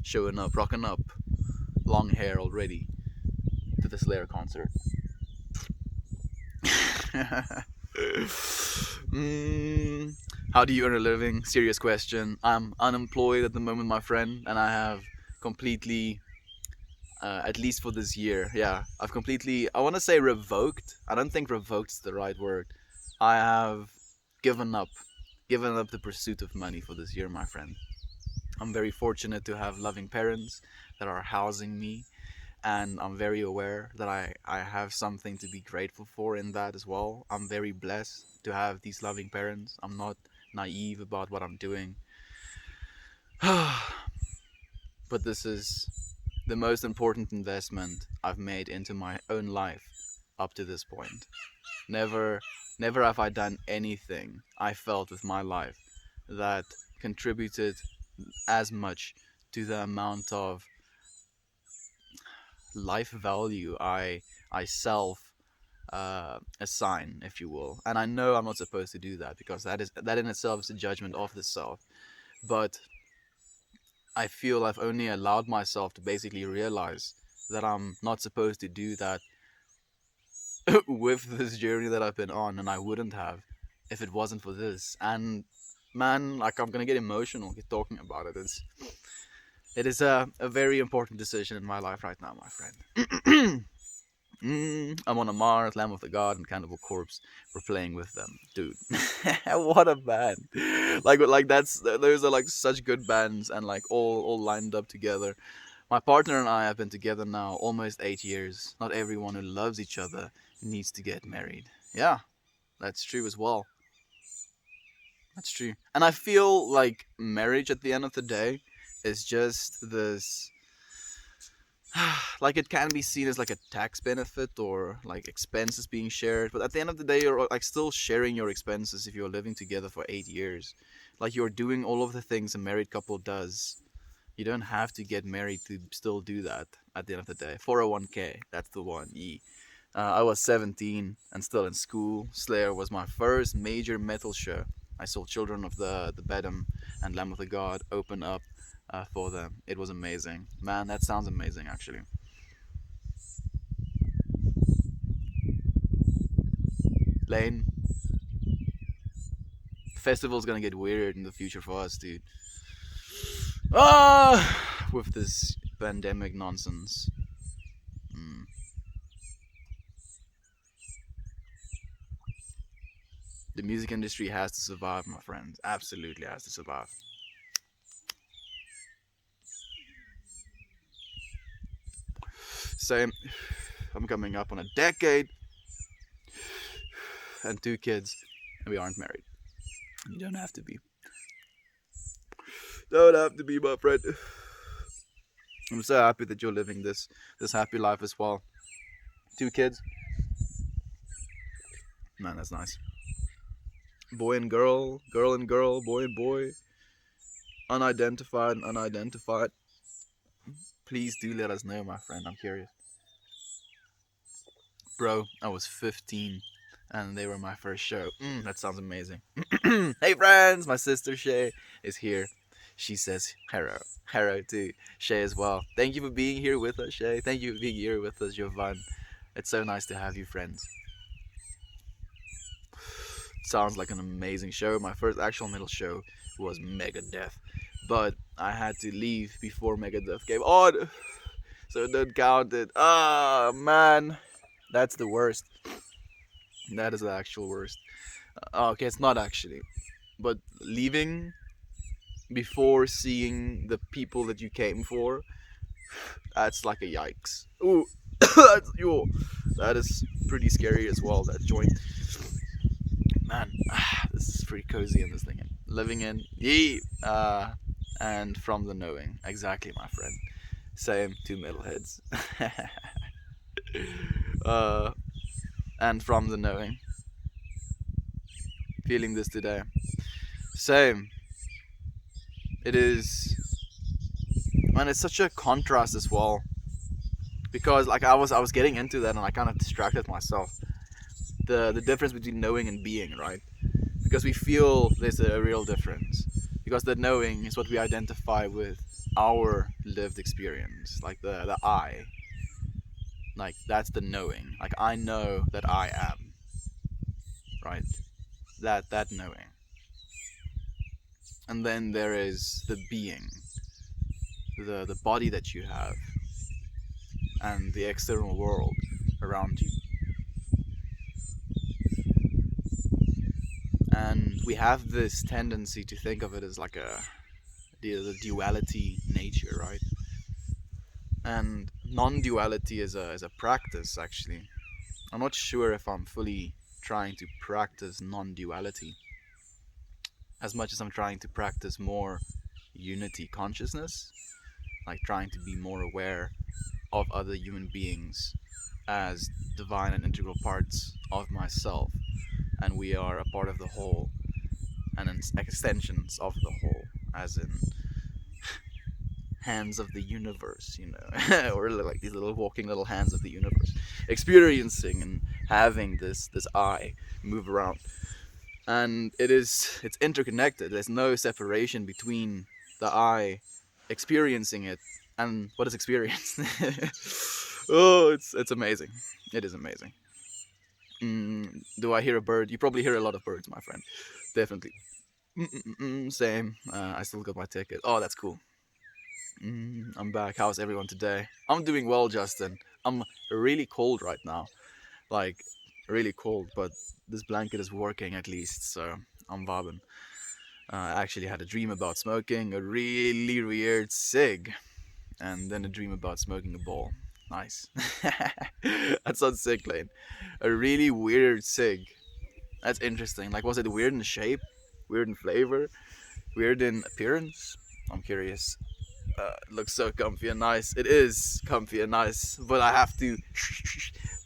showing up, rocking up, long hair already, to the Slayer concert. How do you earn a living? Serious question. I'm unemployed at the moment, my friend, and I have completely, at least for this year, yeah, I've completely, I want to say revoked. I don't think revoked is the right word. I have given up the pursuit of money for this year, my friend. I'm very fortunate to have loving parents that are housing me, and I'm very aware that I have something to be grateful for in that as well. I'm very blessed to have these loving parents. I'm not naive about what I'm doing. But this is the most important investment I've made into my own life up to this point. Never have I done anything I felt with my life that contributed as much to the amount of life value I self assign, if you will. And I know I'm not supposed to do that, because that in itself is a judgment of the self. But I feel I've only allowed myself to basically realize that I'm not supposed to do that with this journey that I've been on, and I wouldn't have if it wasn't for this. And man, like, I'm gonna get emotional talking about it. It is a very important decision in my life right now, my friend. I'm on Amar, Lamb of the God, and Cannibal Corpse. We're playing with them, dude. What a band! Like those are like such good bands, and like all lined up together. My partner and I have been together now almost 8 years. Not everyone who loves each other needs to get married. Yeah, that's true as well. That's true. And I feel like marriage at the end of the day is just this, like, it can be seen as like a tax benefit or like expenses being shared, but at the end of the day you're like still sharing your expenses if you're living together for 8 years. Like, you're doing all of the things a married couple does. You don't have to get married to still do that at the end of the day. 401k, that's the one. I was 17 and still in school. Slayer was my first major metal show. I saw Children of the Bedlam and Lamb of the God open up for them. It was amazing. Man, that sounds amazing actually. Lane, festival's gonna get weird in the future for us, dude. With this pandemic nonsense. Mm. The music industry has to survive, my friends. Absolutely has to survive. Same. I'm coming up on a decade and 2 kids, and we aren't married. You don't have to be. Don't have to be, my friend. I'm so happy that you're living this happy life as well. 2 kids. Man, that's nice. Boy and girl, girl and girl, boy and boy. Unidentified and unidentified. Please do let us know, my friend. I'm curious. Bro, I was 15 and they were my first show. That sounds amazing. Hey friends, my sister Shay is here. She says hello to Shay as well. Thank you for being here with us, Shay. Thank you for being here with us, Jovan. It's so nice to have you, friends. Sounds like an amazing show. My first actual metal show was Megadeth, but I had to leave before Megadeth came on, so it didn't count it. Ah, man, that's the worst. That is the actual worst. Okay, it's not actually, but leaving before seeing the people that you came for, that's like a yikes. Ooh, that is pretty scary as well. That joint, man. This is pretty cozy in this thing. Living in, and from the knowing. Exactly, my friend. Same, 2 metalheads. And from the knowing. Feeling this today. Same. It is, and it's such a contrast as well, because like I was getting into that and I kind of distracted myself. The difference between knowing and being, right? Because we feel there's a real difference. Because the knowing is what we identify with our lived experience, like the I. Like that's the knowing. Like I know that I am, right? That knowing. And then there is the being, the body that you have, and the external world around you. And we have this tendency to think of it as like the duality nature, right? And non-duality is a practice, actually. I'm not sure if I'm fully trying to practice non-duality as much as I'm trying to practice more unity consciousness, like trying to be more aware of other human beings as divine and integral parts of myself, and we are a part of the whole and extensions of the whole, as in hands of the universe, or like these little walking little hands of the universe, experiencing and having this I move around. And it's interconnected. There's no separation between the I experiencing it and what is experienced. Oh, it's amazing. It is amazing. Do I hear a bird? You probably hear a lot of birds, my friend. Definitely. Same. I still got my ticket. Oh, that's cool. I'm back. How's everyone today? I'm doing well, Justin. I'm really cold right now. Like, really cold, but this blanket is working at least, so I'm vibing. I actually had a dream about smoking a really weird cig, and then a dream about smoking a ball. Nice. That sounds sick, Lane. A really weird cig. That's interesting. Like, was it weird in shape? Weird in flavor? Weird in appearance? I'm curious. It looks so comfy and nice. It is comfy and nice, but I have to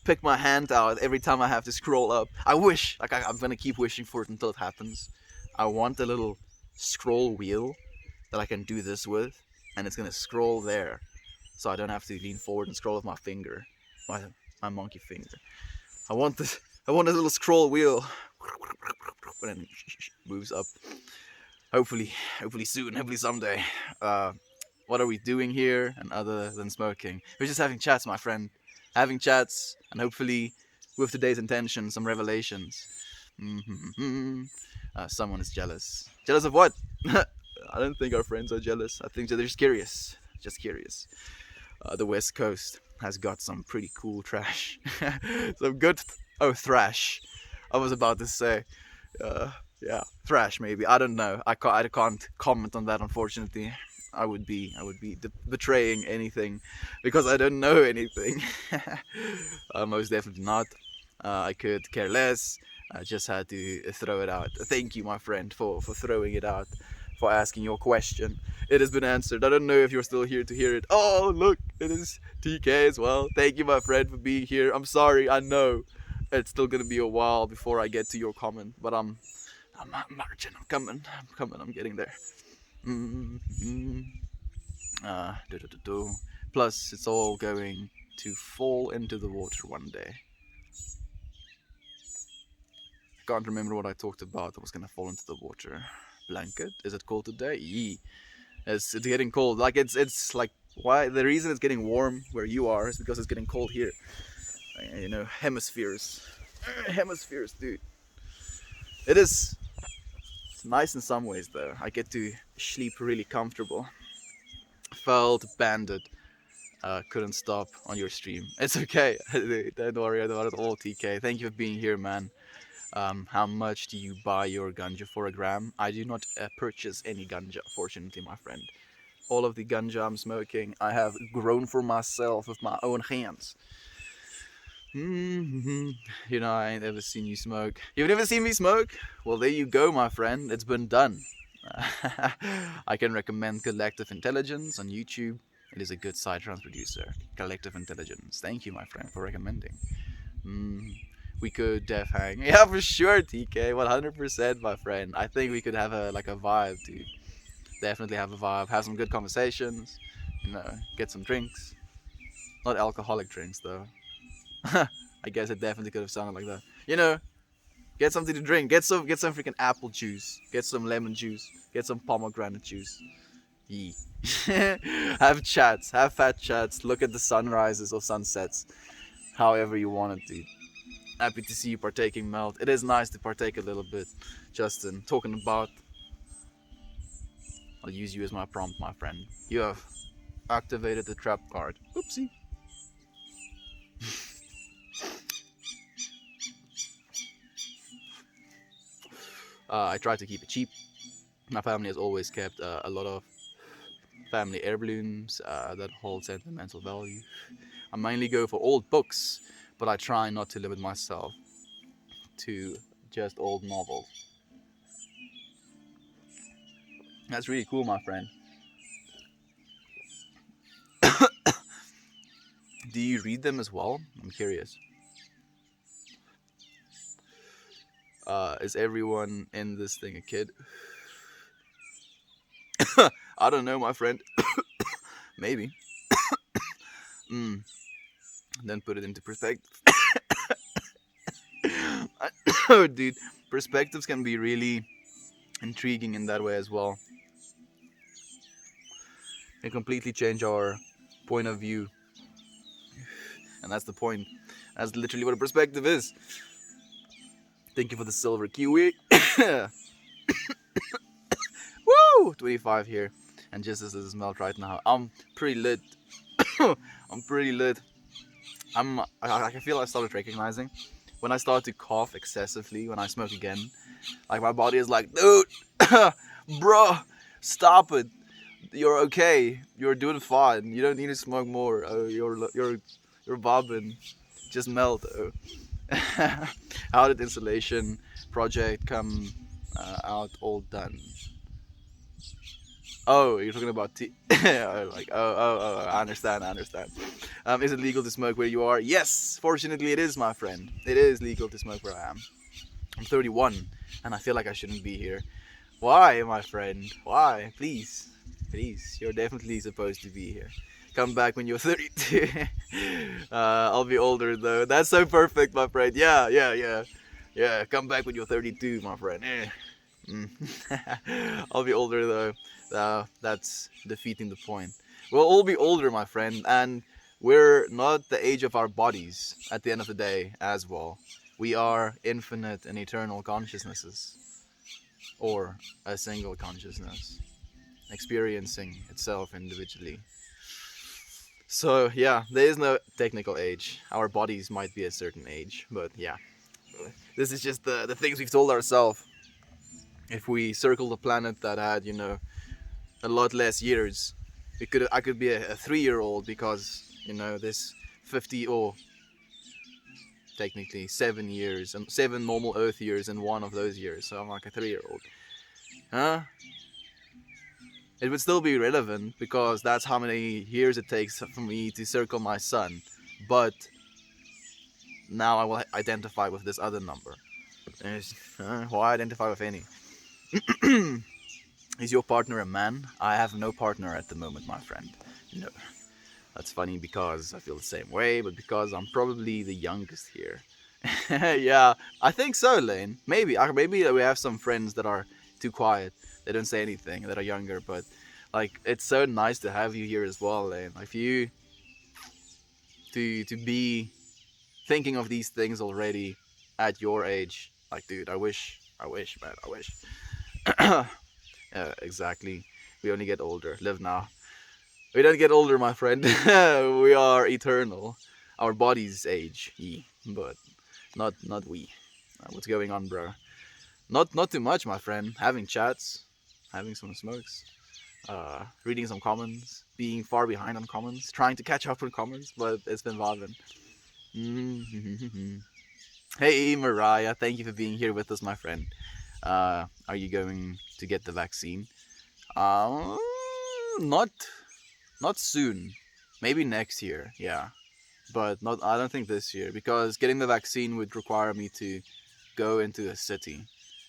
pick my hand out every time I have to scroll up. I wish, like I'm gonna keep wishing for it until it happens. I want a little scroll wheel that I can do this with, and it's gonna scroll there, so I don't have to lean forward and scroll with my finger, my monkey finger. I want this. I want a little scroll wheel, and then moves up. Hopefully soon. Hopefully someday. what are we doing here? And other than smoking, we're just having chats, my friend. Having chats, and hopefully, with today's intention, some revelations. Someone is jealous. Jealous of what? I don't think our friends are jealous. I think they're just curious. Just curious. The West Coast has got some pretty cool trash. Some good thrash. I was about to say. Yeah, thrash maybe. I don't know. I can't comment on that, unfortunately. I would be betraying anything because I don't know anything. Most definitely not. I could care less. I just had to throw it out. Thank you, my friend, for throwing it out, for asking your question. It has been answered. I don't know if you're still here to hear it. Oh, look, it is TK as well. Thank you, my friend, for being here. I'm sorry. I know it's still gonna be a while before I get to your comment, but I'm marching. I'm coming. I'm getting there. Plus, it's all going to fall into the water one day. I can't remember what I talked about that was gonna fall into the water. Blanket? Is it cold today? Yee. It's getting cold. Like it's like, why? The reason it's getting warm where you are is because it's getting cold here. You know, hemispheres, dude. It is. It's nice in some ways though. I get to sleep really comfortable. Felt banded. Couldn't stop on your stream. It's okay. Don't worry about it all, TK. Thank you for being here, man. How much do you buy your ganja for a gram? I do not purchase any ganja, fortunately, my friend. All of the ganja I'm smoking, I have grown for myself with my own hands. You know, I ain't ever seen you smoke. You've never seen me smoke? Well, there you go, my friend. It's been done. I can recommend Collective Intelligence on YouTube. It is a good Psytrance producer. Collective Intelligence. Thank you, my friend, for recommending. We could def hang. Yeah, for sure, TK. 100%, my friend. I think we could have a vibe, dude. Definitely have a vibe. Have some good conversations. You know, get some drinks. Not alcoholic drinks, though. I guess it definitely could have sounded like that. You know, get something to drink. Get some freaking apple juice. Get some lemon juice. Get some pomegranate juice. Yee. Have chats. Have fat chats. Look at the sunrises or sunsets. However you want it, dude. Happy to see you partaking, Melt. It is nice to partake a little bit. Justin, talking about... I'll use you as my prompt, my friend. You have activated the trap card. Oopsie. I try to keep it cheap. My family has always kept a lot of family heirlooms that hold sentimental value. I mainly go for old books, but I try not to limit myself to just old novels. That's really cool, my friend. Do you read them as well? I'm curious. Is everyone in this thing a kid? I don't know, my friend. Maybe. Then put it into perspective. Oh, dude, perspectives can be really intriguing in that way as well. It completely change our point of view, and that's the point. That's literally what a perspective is. Thank you for the silver kiwi. Woo! 25 here, and just as this is melt right now, I'm pretty lit. I'm pretty lit. I feel I started recognizing when I start to cough excessively when I smoke again. Like my body is like, dude, bro, stop it. You're okay. You're doing fine. You don't need to smoke more. Oh, you're bobbing. Just melt. Oh. How did installation project come out all done? Oh, you're talking about like, I understand. Is it legal to smoke where you are? Yes, fortunately it is, my friend. It is legal to smoke where I am. I'm 31, and I feel like I shouldn't be here. Why, my friend? Why? Please, you're definitely supposed to be here. Come back when you're 32. I'll be older though. That's so perfect, my friend. Yeah. Come back when you're 32, my friend. I'll be older though. That's defeating the point. We'll all be older, my friend, and we're not the age of our bodies at the end of the day as well. We are infinite and eternal consciousnesses, or a single consciousness, experiencing itself individually. So yeah, there is no technical age. Our bodies might be a certain age, but yeah, this is just the things we've told ourselves. If we circle the planet that had, a lot less years, I could be a 3-year-old because, this 50 or technically 7 years and 7 normal Earth years in one of those years. So I'm like a 3-year-old. Huh? It would still be relevant because that's how many years it takes for me to circle my sun. But now I will identify with this other number. Why identify with any? Is your partner a man? I have no partner at the moment, my friend. No. That's funny because I feel the same way, but because I'm probably the youngest here. Yeah, I think so, Lane. Maybe we have some friends that are too quiet. They don't say anything, that are younger, but like it's so nice to have you here as well, Lane. Like for you to be thinking of these things already at your age. Like, dude, I wish, man, I wish. Yeah, exactly. We only get older. Live now. We don't get older, my friend. We are eternal. Our bodies age, but not we. What's going on, bro? Not too much, my friend. Having chats, having some smokes, reading some comments, being far behind on comments, trying to catch up on comments, but it's been vibing. Hey, Mariah, thank you for being here with us, my friend. Are you going to get the vaccine? Uh, not not soon. Maybe next year, yeah. But not. I don't think this year because getting the vaccine would require me to go into a city,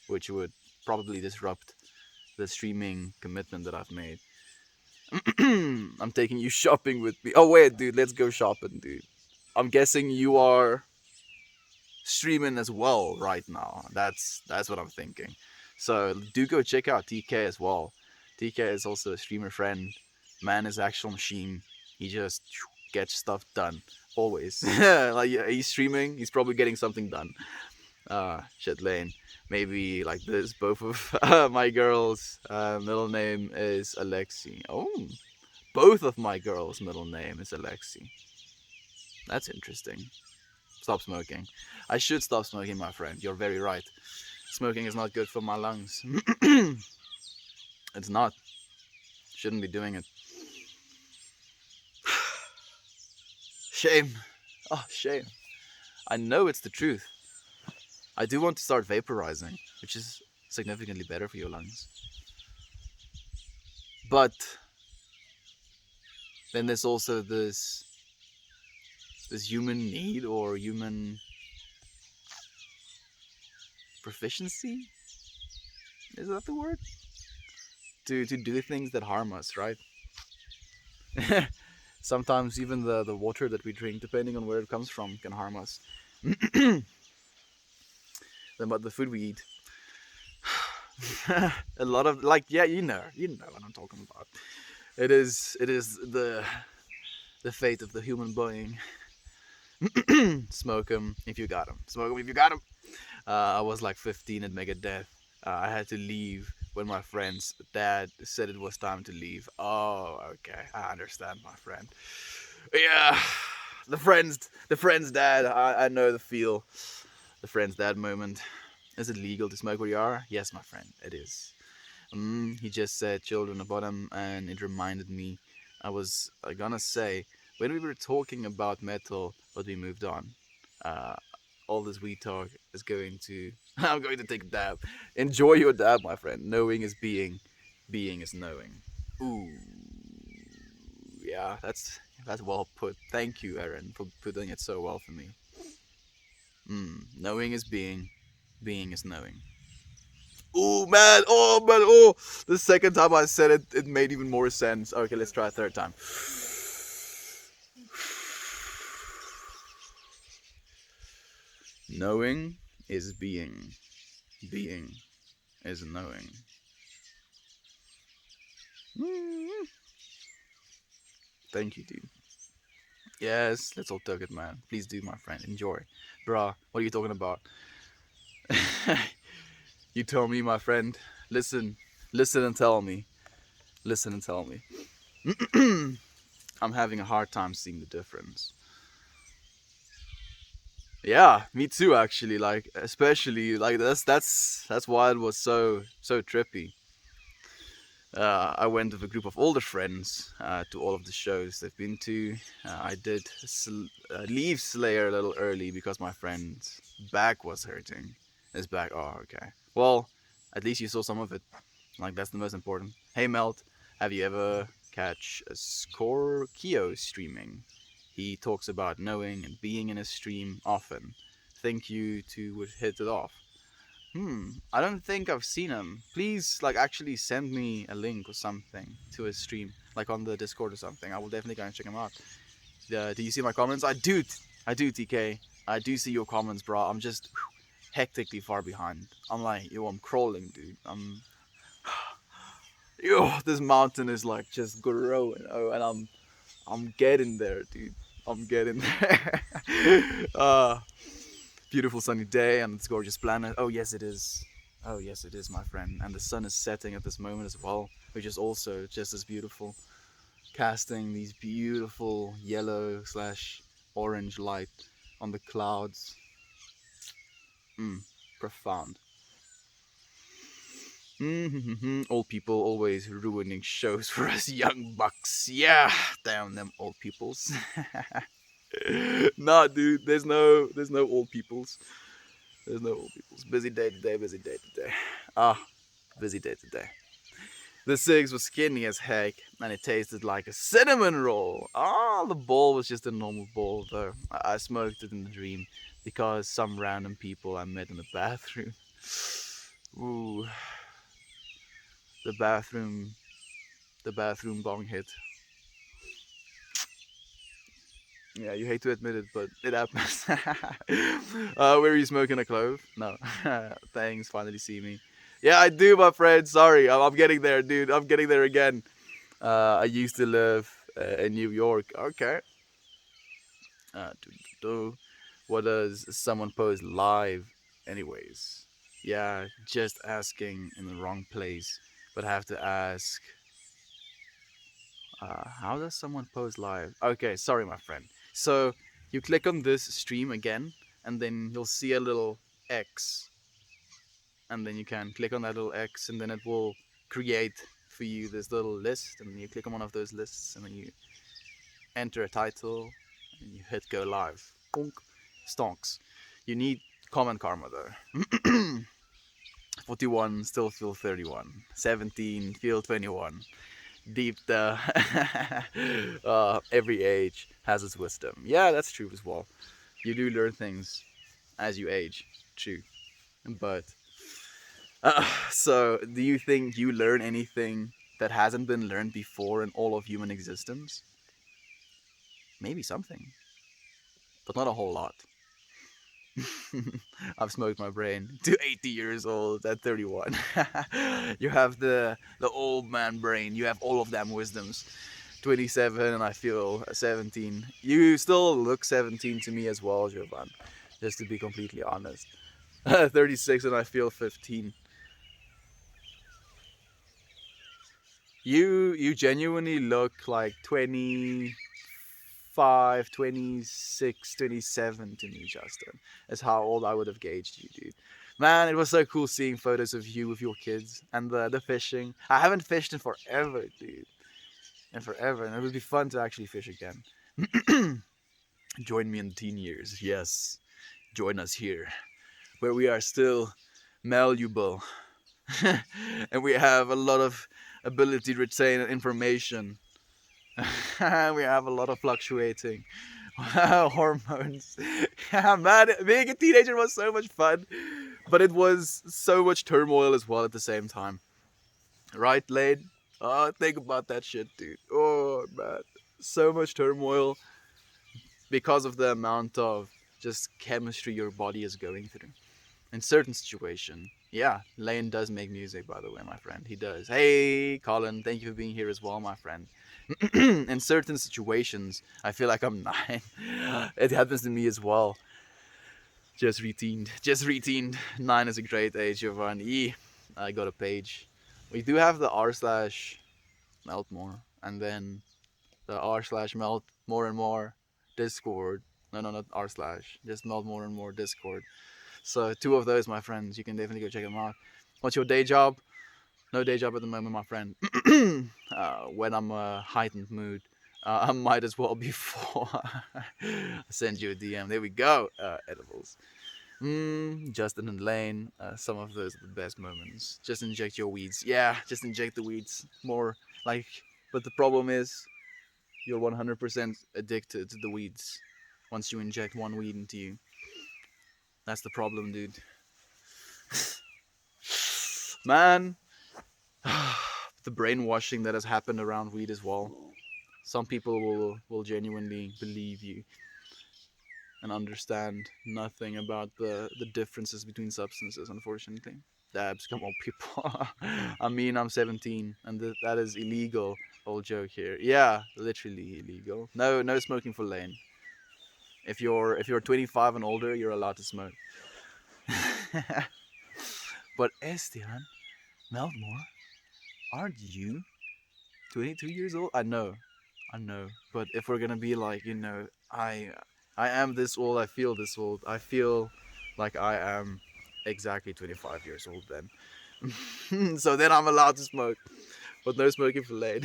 which would probably disrupt the streaming commitment that I've made. I'm taking you shopping with me. Oh wait, dude, let's go shopping, dude. I'm guessing you are streaming as well right now. That's what I'm thinking. So do go check out TK as well. TK is also a streamer friend. Man is actual machine. He just gets stuff done always. Like yeah, he's streaming. He's probably getting something done. Shit, Lane. Maybe like this. Both of my girls' middle name is Alexi. Oh, both of my girls' middle name is Alexi. That's interesting. Stop smoking. I should stop smoking, my friend. You're very right. Smoking is not good for my lungs. It's not. Shouldn't be doing it. Shame. Oh, shame. I know it's the truth. I do want to start vaporizing, which is significantly better for your lungs. But then there's also this human need or human proficiency. Is that the word? To do things that harm us, right? Sometimes even the water that we drink, depending on where it comes from, can harm us. Then but the food we eat. A lot of like yeah, you know what I'm talking about. It is the fate of the human being. Smoke them if you got them. Smoke them if you got them. I was like 15 at Megadeth. I had to leave when my friend's dad said it was time to leave. Oh, okay, I understand, my friend. Yeah, the friend's dad. I know the feel. The friend's dad moment. Is it legal to smoke where you are? Yes, my friend, it is. He just said children about him, and it reminded me. I was gonna say when we were talking about metal, but we moved on. Uh, all this we talk is going to. I'm going to take a dab. Enjoy your dab, my friend. Knowing is being, being is knowing. Ooh, yeah, that's well put. Thank you, Aaron, for putting it so well for me. Knowing is being is knowing. Oh man, oh. The second time I said it, it made even more sense. Okay, let's try a third time. Knowing is being is knowing. Mm. Thank you, dude. Yes, let's all talk it, man. Please do, my friend. Enjoy. Bruh, what are you talking about? You tell me, my friend. Listen. Listen and tell me. Listen and tell me. I'm having a hard time seeing the difference. Yeah, me too actually. Like especially like that's why it was so trippy. I went with a group of older friends to all of the shows they've been to. I did leave Slayer a little early because my friend's back was hurting. His back. Oh, okay. Well, at least you saw some of it. Like that's the most important. Hey Melt, have you ever catch a Scorkio streaming? He talks about knowing and being in a stream often. Think you two would hit it off. I don't think I've seen him. Please, like, actually send me a link or something to his stream, like on the Discord or something. I will definitely go and check him out. Do you see my comments? I do, TK. I do see your comments, bro. I'm just hectically far behind. I'm like, yo, I'm crawling, dude. Yo, this mountain is like just growing. Oh, and I'm getting there, dude. I'm getting there. Beautiful sunny day and it's gorgeous planet. Oh yes it is. Oh yes it is, my friend. And the sun is setting at this moment as well, which is also just as beautiful. Casting these beautiful yellow slash orange light on the clouds. Profound. Old people always ruining shows for us young bucks. Yeah, damn them old peoples. Nah, dude, there's no old peoples. There's no old peoples. Busy day today, busy day today. Busy day today. The cigs was skinny as heck, and it tasted like a cinnamon roll. The ball was just a normal ball, though. I smoked it in the dream because some random people I met in the bathroom. Ooh, the bathroom bong hit. Yeah, you hate to admit it, but it happens. Were you smoking a clove? No. Thanks, finally see me. Yeah, I do, my friend. Sorry, I'm getting there, dude. I'm getting there again. I used to live in New York. Okay. What does someone post live, anyways? Yeah, just asking in the wrong place. But I have to ask, how does someone post live? Okay, sorry, my friend. So you click on this stream again, and then you'll see a little X, and then you can click on that little X, and then it will create for you this little list, and then you click on one of those lists, and then you enter a title, and you hit go live. Bonk. Stonks. You need comment karma though. 41, still feel 31. 17, feel 21. Deep the every age has its wisdom. Yeah, that's true as well. You do learn things as you age. True. But so do you think you learn anything that hasn't been learned before in all of human existence? Maybe something, but not a whole lot. I've smoked my brain to 80 years old at 31. You have the old man brain. You have all of them wisdoms. 27 and I feel 17. You still look 17 to me as well, Jovan. Just to be completely honest. 36 and I feel 15. You genuinely look like 25, 26, 27 to me, Justin. That's how old I would have gauged you, dude. Man, it was so cool seeing photos of you with your kids and the fishing. I haven't fished in forever, dude. And forever. And it would be fun to actually fish again. Join me in the teen years. Yes. Join us here. Where we are still malleable. And we have a lot of ability to retain information. We have a lot of fluctuating hormones. Man, being a teenager was so much fun, but it was so much turmoil as well at the same time. Right, Lane? Oh, think about that shit, dude. Oh, man. So much turmoil because of the amount of just chemistry your body is going through. In certain situation, Yeah, Lane does make music, by the way, my friend. He does. Hey, Colin, thank you for being here as well, my friend. In certain situations, I feel like I'm 9. It happens to me as well. Just reteened. Just reteened. 9 is a great age, Giovanni. I got a page. We do have the r slash Meltmore, and then the r slash melt more and more Discord. No, no, not r slash. Just melt more and more Discord. So two of those, my friends. You can definitely go check them out. What's your day job? No day job at the moment, my friend. When I'm a heightened mood, I might as well before I send you a DM. There we go. Edibles. Justin and Lane. Some of those are the best moments. Just inject your weeds. Yeah, just inject the weeds. More like, but the problem is, you're 100% addicted to the weeds. Once you inject one weed into you, that's the problem, dude. Man, the brainwashing that has happened around weed as well. Some people will genuinely believe you and understand nothing about the differences between substances, unfortunately. Dabs, come on, people. I mean, I'm 17, and that is illegal. Old joke here. Yeah, literally illegal. No, no smoking for Lane. If you're 25 and older, you're allowed to smoke. But Estian, Meltmore, aren't you 22 years old? I know. But if we're gonna be like, I am this old, I feel this old. I feel like I am exactly 25 years old then. So then I'm allowed to smoke. But no smoking for late.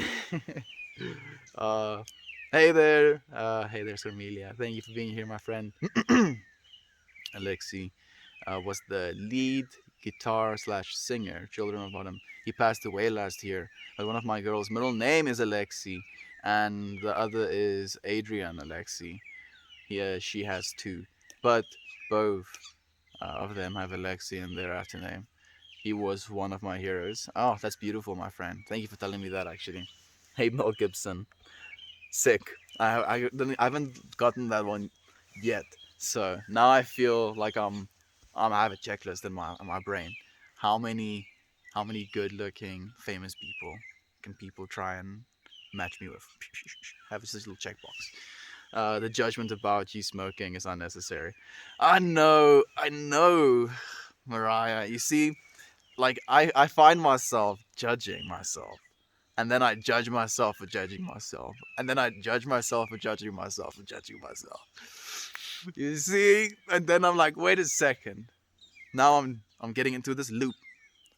uh hey there. Hey there, Sarmelia. Thank you for being here, my friend. Alexi was the lead guitar slash singer, Children of Autumn. He passed away last year, but one of my girls' middle name is Alexi, and the other is Adrian Alexi. She has two, but both of them have Alexi in their after name. He was one of my heroes. Oh, that's beautiful, my friend. Thank you for telling me that, actually. Hey, Mel Gibson. Sick. I haven't gotten that one yet. So now I feel like I have a checklist in my brain. How many good looking famous people can people try and match me with? Have this little checkbox. The judgment about you smoking is unnecessary. I know, Mariah. You see, like I find myself judging myself, and then I judge myself for judging myself, and then I judge myself for judging myself for judging myself. You see, and then I'm like, wait a second. Now I'm getting into this loop.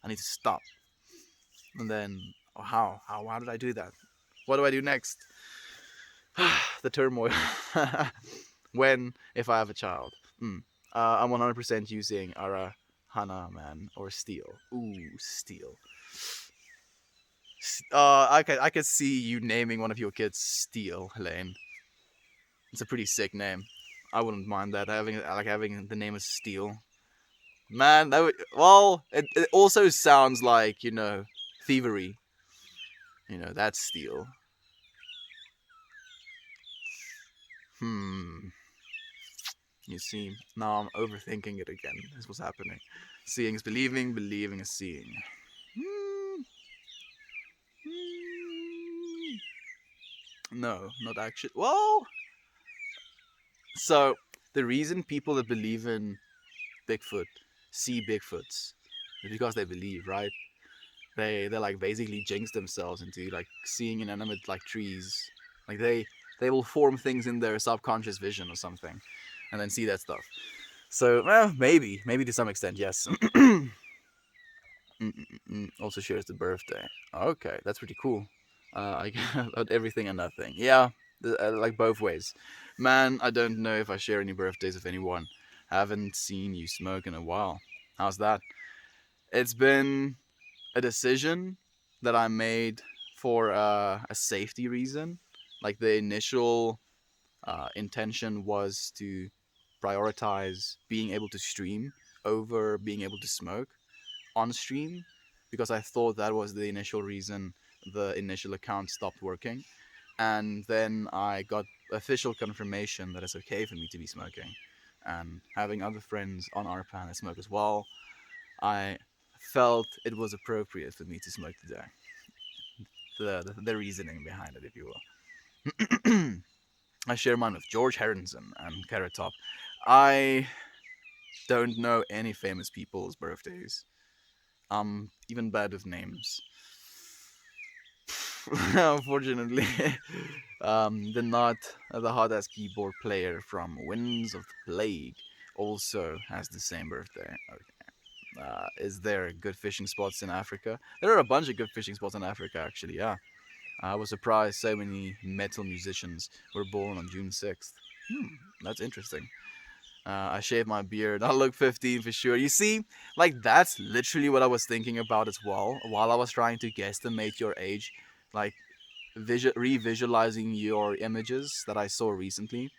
I need to stop. And then, how did I do that? What do I do next? The turmoil. When, if I have a child. I'm 100% using Ara Hana, man, or Steel. Ooh, Steel. I could see you naming one of your kids Steel, Helene. It's a pretty sick name. I wouldn't mind that. Having the name of Steel. Man, it also sounds like, thievery. That's Steel. You see, now I'm overthinking it again. This was happening. Seeing is believing, believing is seeing. No, not actually. Well, so the reason people that believe in Bigfoot see Bigfoots is because they believe, right? They like basically jinx themselves into like seeing inanimate like trees. Like they will form things in their subconscious vision or something, and then see that stuff. So, well, maybe to some extent, yes. Also shares the birthday. Okay, that's pretty cool. I got everything and nothing. Yeah, like both ways. Man, I don't know if I share any birthdays with anyone. Haven't seen you smoke in a while. How's that? It's been a decision that I made for a safety reason. Like the initial intention was to prioritize being able to stream over being able to smoke on stream, because I thought that was the initial reason the initial account stopped working. And then I got official confirmation that it's okay for me to be smoking. And having other friends on our planet smoke as well, I felt it was appropriate for me to smoke today. The reasoning behind it, if you will. I share mine with George Harrison and Carrot Top. I don't know any famous people's birthdays. Even bad with names. Unfortunately, the hot ass keyboard player from Winds of the Plague also has the same birthday. Okay. Is there good fishing spots in Africa? There are a bunch of good fishing spots in Africa, actually. Yeah, I was surprised so many metal musicians were born on June 6th. That's interesting. I shaved my beard. I look 15 for sure. You see, like that's literally what I was thinking about as well while I was trying to guesstimate your age. Like revisualizing your images that I saw recently,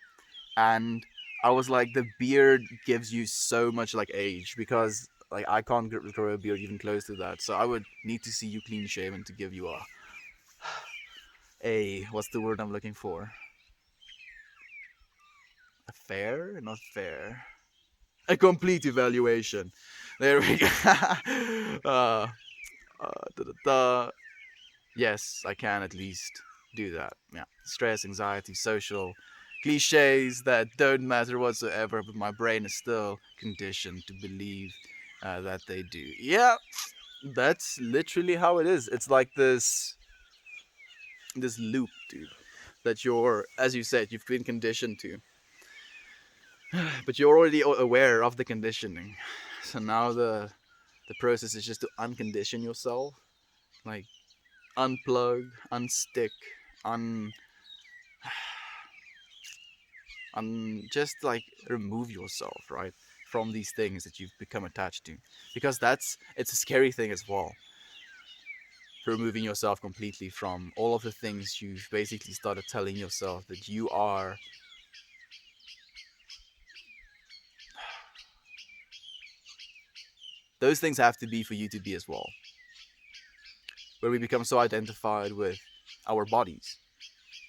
and I was like, the beard gives you so much like age because like I can't grow a beard even close to that. So I would need to see you clean shaven to give you a what's the word I'm looking for? A fair, not fair. A complete evaluation. There we go. uh, da, da, da. Yes, I can at least do that. Yeah, stress, anxiety, social cliches that don't matter whatsoever, but my brain is still conditioned to believe that they do. Yeah, that's literally how it is. It's like this loop, dude, that you're, as you said, you've been conditioned to, but you're already aware of the conditioning. So now the process is just to uncondition yourself, like unplug, unstick, un just like remove yourself, right, from these things that you've become attached to, because it's a scary thing as well, removing yourself completely from all of the things you've basically started telling yourself that you are. Those things have to be for you to be as well, where we become so identified with our bodies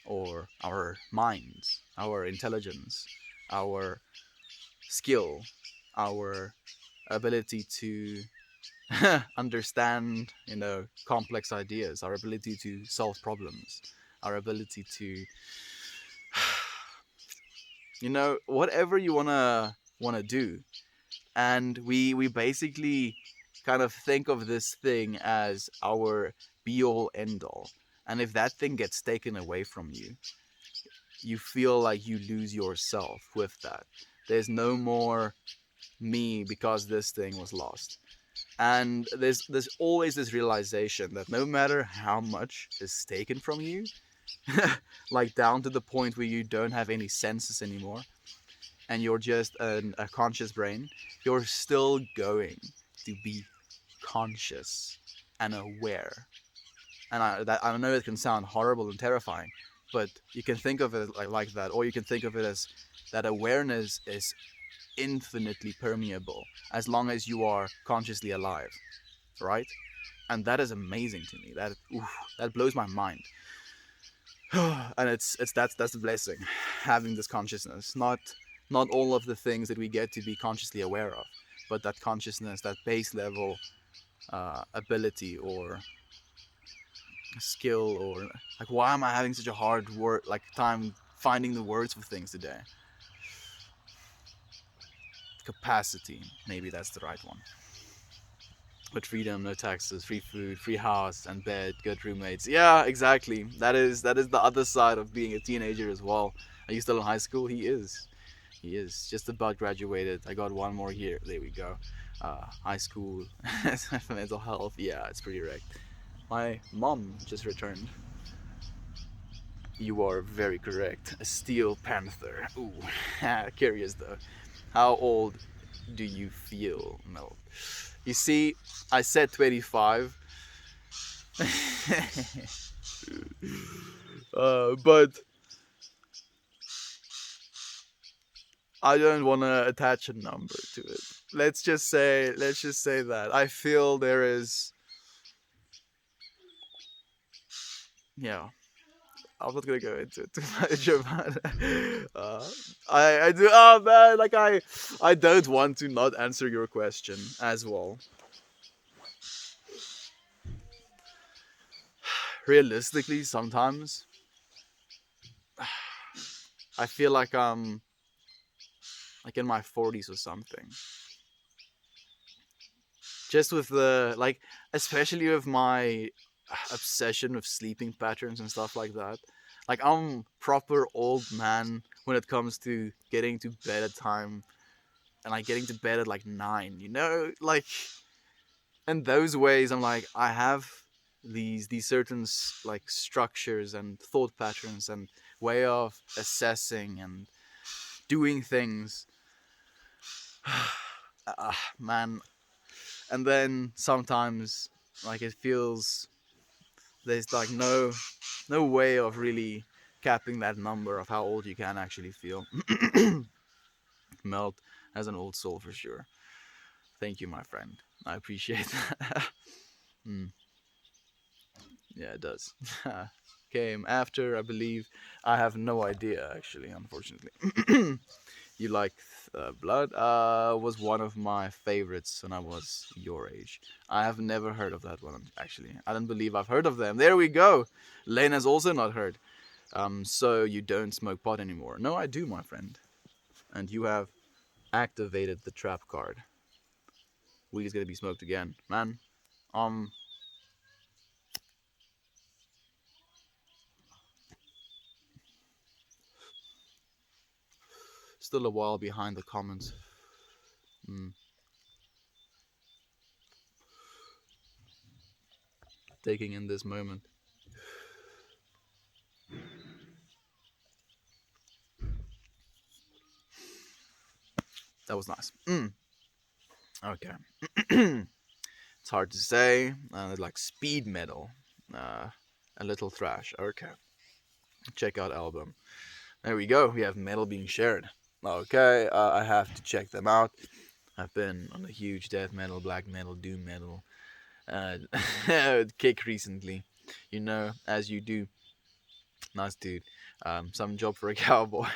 or our minds, our intelligence, our skill, our ability to understand, complex ideas, our ability to solve problems, our ability to, whatever you wanna do, and we basically kind of think of this thing as our be all end all, and if that thing gets taken away from you, you feel like you lose yourself with that. There's no more me because this thing was lost. And there's always this realization that no matter how much is taken from you, like down to the point where you don't have any senses anymore, and you're just a conscious brain, you're still going to be conscious and aware. And I know it can sound horrible and terrifying, but you can think of it like that, or you can think of it as that awareness is infinitely permeable as long as you are consciously alive, right? And that is amazing to me. That blows my mind. And that's the blessing, having this consciousness. Not all of the things that we get to be consciously aware of, but that consciousness, that base level ability or skill, or like, why am I having such a hard time finding the words for things today? Capacity, maybe that's the right one. But freedom, no taxes, free food, free house and bed, good roommates. Yeah, exactly. That is the other side of being a teenager as well. Are you still in high school? He is just about graduated. I got one more year. There we go. High school for mental health. Yeah, it's pretty wrecked. My mom just returned. You are very correct. A Steel Panther. Ooh, curious though. How old do you feel, Mel? You see, I said 25. But I don't want to attach a number to it. Let's just say that I feel there is. Yeah, I'm not gonna go into it too much about it. I do. Oh man, like I don't want to not answer your question as well. realistically, sometimes I feel like I'm like in my 40s or something. Just with the like, especially with my obsession with sleeping patterns and stuff like that. Like I'm proper old man when it comes to getting to bed at time, and like getting to bed at like 9. You know, like in those ways, I'm like I have these certain like structures and thought patterns and way of assessing and doing things. Man, and then sometimes like it feels there's like no way of really capping that number of how old you can actually feel. Melt has an old soul for sure. Thank you, my friend. I appreciate that. Mm, yeah, it does. Came after, I believe. I have no idea, actually, unfortunately. You like Blood? Was one of my favorites when I was your age. I have never heard of that one, actually. I don't believe I've heard of them. There we go. Lane has also not heard. So you don't smoke pot anymore. No, I do, my friend. And you have activated the trap card. Weed's gonna be smoked again. Man, um, still a while behind the comments. Taking in this moment. That was nice. Okay. It's hard to say. Like speed metal. A little thrash. Okay. Check out album. There we go. We have metal being shared. Okay. I have to check them out. I've been on a huge death metal, black metal, doom metal uh, kick recently. You know, as you do. Nice dude. Some job for a cowboy.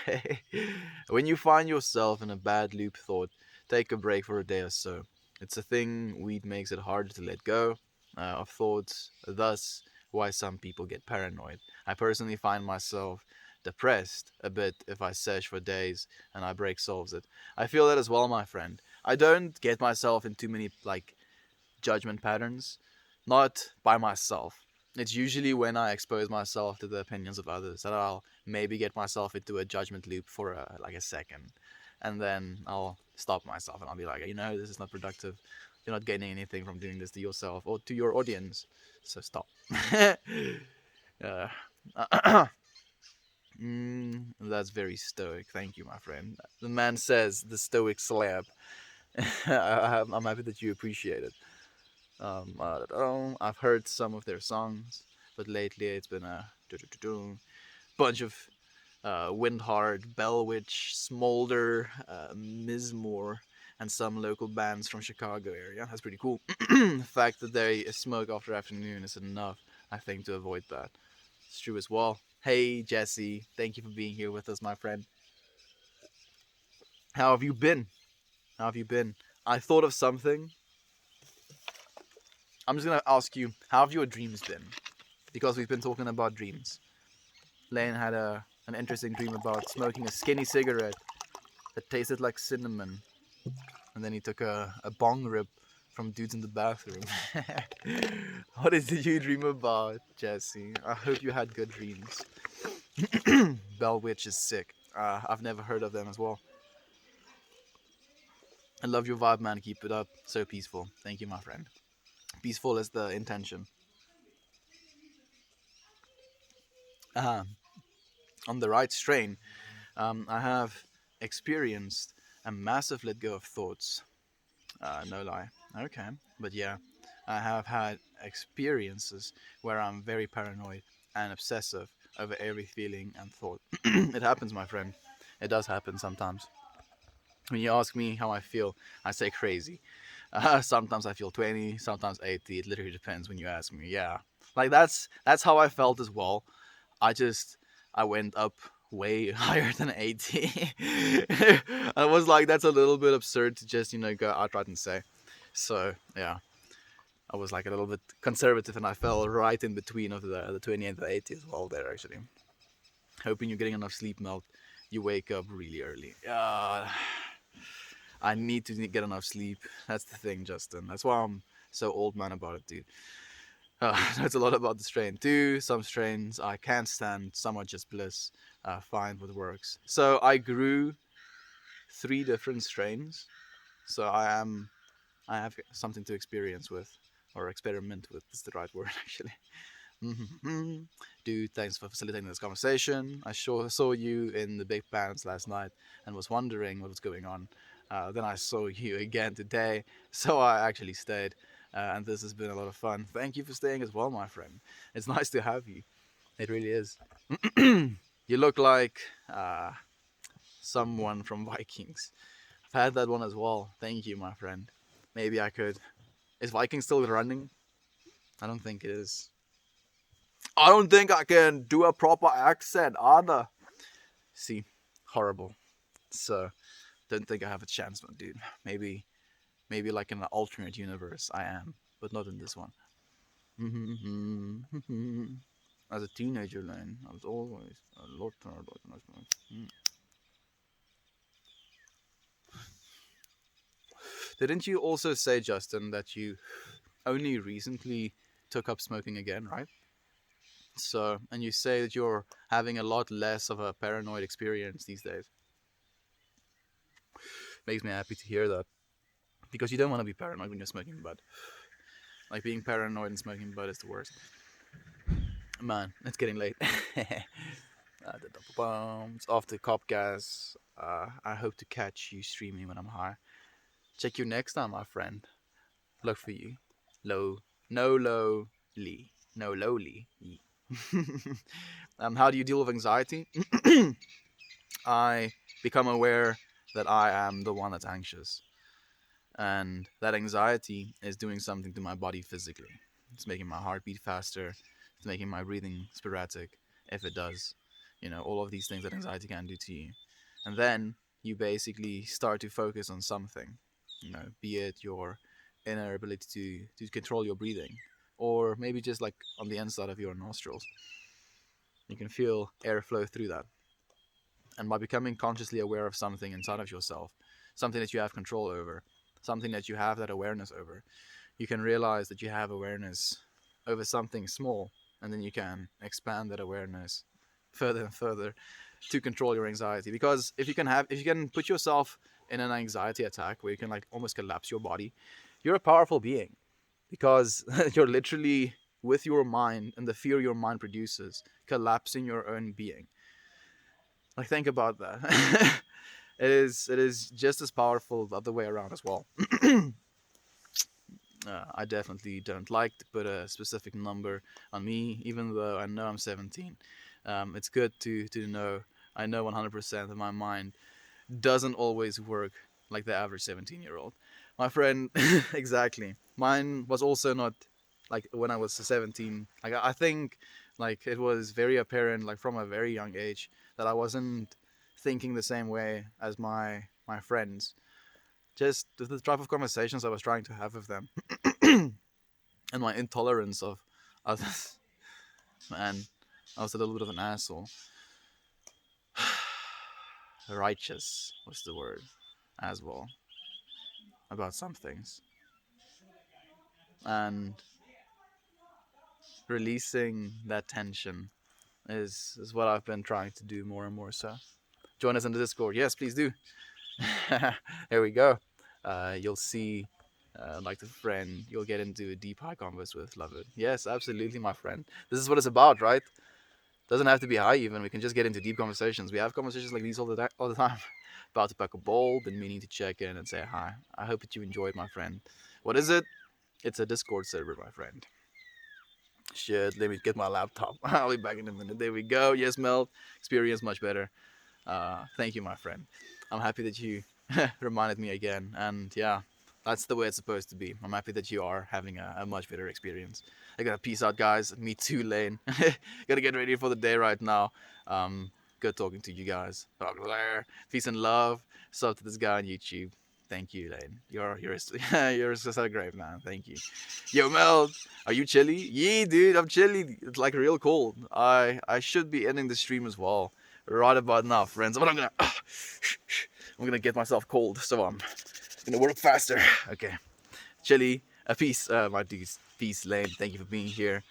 When you find yourself in a bad loop thought, take a break for a day or so. It's a thing weed makes it harder to let go of thoughts, thus why some people get paranoid. I personally find myself depressed a bit if I search for days and I break solves it. I feel that as well, my friend. I don't get myself in too many like judgment patterns, not by myself. It's usually when I expose myself to the opinions of others that I'll maybe get myself into a judgment loop for like a second, and then I'll stop myself and I'll be like, you know, this is not productive. You're not gaining anything from doing this to yourself or to your audience, so stop. That's very stoic. Thank you, my friend. The man says the stoic slab. I'm happy that you appreciate it. I've heard some of their songs, but lately it's been a bunch of Windhard, Bellwitch, Smolder, Mizmore, and some local bands from Chicago area. That's pretty cool. The fact that they smoke after afternoon is enough, I think, to avoid that. It's true as well. Hey, Jesse, thank you for being here with us, my friend. How have you been? How have you been? I thought of something. I'm just gonna ask you, how have your dreams been? Because we've been talking about dreams. Lane had an interesting dream about smoking a skinny cigarette that tasted like cinnamon. And then he took a bong rip from dudes in the bathroom. What did you dream about, Jesse? I hope you had good dreams. Bellwitch is sick. I've never heard of them as well. I love your vibe, man. Keep it up. So peaceful. Thank you, my friend. Peaceful is the intention. On the right strain, I have experienced a massive let go of thoughts. No lie. Okay. But yeah, I have had experiences where I'm very paranoid and obsessive over every feeling and thought. It happens, my friend. It does happen sometimes. When you ask me how I feel, I say crazy. Sometimes I feel 20, sometimes 80. It literally depends when you ask me. Yeah. Like that's how I felt as well. I went up way higher than 80. I was like, that's a little bit absurd to just, go outright and say. So, yeah. I was like a little bit conservative, and I fell right in between of the 20 and the 80 as well there, actually. Hoping you're getting enough sleep, Melt. You wake up really early. I need to get enough sleep. That's the thing, Justin. That's why I'm so old man about it, dude. That's a lot about the strain too. Some strains I can't stand, some are just bliss. Find what works. So I grew 3 different strains. So I have something to experience with, or experiment with is the right word actually. Dude, thanks for facilitating this conversation. I sure saw you in the big pants last night and was wondering what was going on. Then I saw you again today, so I actually stayed. And this has been a lot of fun. Thank you for staying as well, my friend. It's nice to have you. It really is. You look like someone from Vikings. I've had that one as well. Thank you, my friend. Maybe I could. Is Viking still running? I don't think it is. I don't think I can do a proper accent either. See, horrible. So, don't think I have a chance, my dude. Maybe like in an alternate universe I am, but not in this one. As a teenager, Lane, I was always a lot tired. Didn't you also say, Justin, that you only recently took up smoking again, right? So, and you say that you're having a lot less of a paranoid experience these days. Makes me happy to hear that. Because you don't want to be paranoid when you're smoking bud. Like, being paranoid and smoking bud is the worst. Man, it's getting late. The double bombs. After Cop Gas, I hope to catch you streaming when I'm high. Check you next time, my friend. Look for you. No lowly. How do you deal with anxiety? I become aware that I am the one that's anxious. And that anxiety is doing something to my body physically. It's making my heart beat faster. It's making my breathing sporadic, if it does. All of these things that anxiety can do to you. And then you basically start to focus on something. Be it your inner ability to control your breathing, or maybe just like on the inside of your nostrils. You can feel airflow through that. And by becoming consciously aware of something inside of yourself, something that you have control over, something that you have that awareness over, you can realize that you have awareness over something small, and then you can expand that awareness further and further to control your anxiety. Because if you can put yourself in an anxiety attack where you can like almost collapse your body, you're a powerful being, because you're literally with your mind and the fear your mind produces collapsing your own being. Like, think about that. It is just as powerful the other way around as well. I definitely don't like to put a specific number on me, even though I know I'm 17. It's good to know. I know 100% that my mind doesn't always work like the average 17-year-old. My friend, exactly. Mine was also not like when I was 17. Like, I think like it was very apparent, like from a very young age, that I wasn't thinking the same way as my friends. Just the type of conversations I was trying to have with them, and my intolerance of others. Man, I was a little bit of an asshole. Righteous was the word as well about some things. And releasing that tension is what I've been trying to do more and more. So join us in the Discord. Yes, please do. There we go. You'll see, like the friend, you'll get into a deep high converse with. Love it. Yes, absolutely, my friend. This is what it's about, right? Doesn't have to be high even. We can just get into deep conversations. We have conversations like these all the time. About to pack a bowl, been meaning to check in and say hi. I hope that you enjoyed, my friend. What is it? It's a Discord server, my friend. Shit, let me get my laptop. I'll be back in a minute. There we go. Yes, Mel. Experience much better. Thank you, my friend. I'm happy that you reminded me again. And yeah, that's the way it's supposed to be. I'm happy that you are having a much better experience. I gotta peace out, guys. Me too, Lane. Gotta get ready for the day right now. Good talking to you guys. Peace and love. Sub to this guy on YouTube. Thank you, Lane. You're so great, man. Thank you. Yo, Mel, are you chilly? Yeah, dude, I'm chilly. It's like real cold. I should be ending the stream as well. Right about now, friends. But I'm gonna get myself cold, so I'm gonna work faster. Okay, chilly. Peace, my dudes. Peace, Lane. Thank you for being here.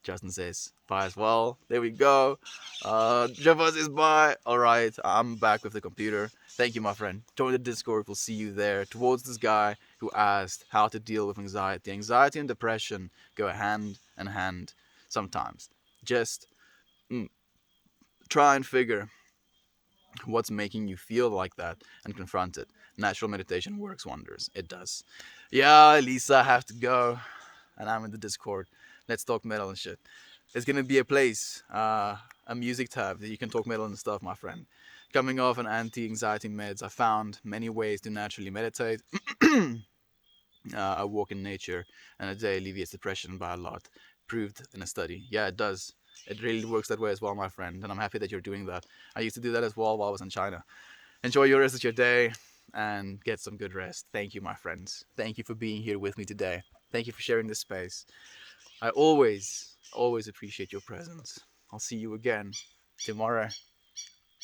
Justin says bye as well. There we go. Java says bye. All right, I'm back with the computer. Thank you, my friend. Join the Discord. We'll see you there. Towards this guy who asked how to deal with anxiety. Anxiety and depression go hand in hand sometimes. Just try and figure what's making you feel like that and confront it. Natural meditation works wonders. It does. Yeah, Lisa, I have to go. And I'm in the Discord. Let's talk metal and shit. There's gonna be a place, a music tab that you can talk metal and stuff, my friend. Coming off an anti-anxiety meds, I found many ways to naturally meditate. A walk in nature and a day alleviates depression by a lot. Proved in a study. Yeah, it does. It really works that way as well, my friend. And I'm happy that you're doing that. I used to do that as well while I was in China. Enjoy your rest of your day and get some good rest. Thank you, my friends. Thank you for being here with me today. Thank you for sharing this space. I always appreciate your presence. I'll see you again tomorrow.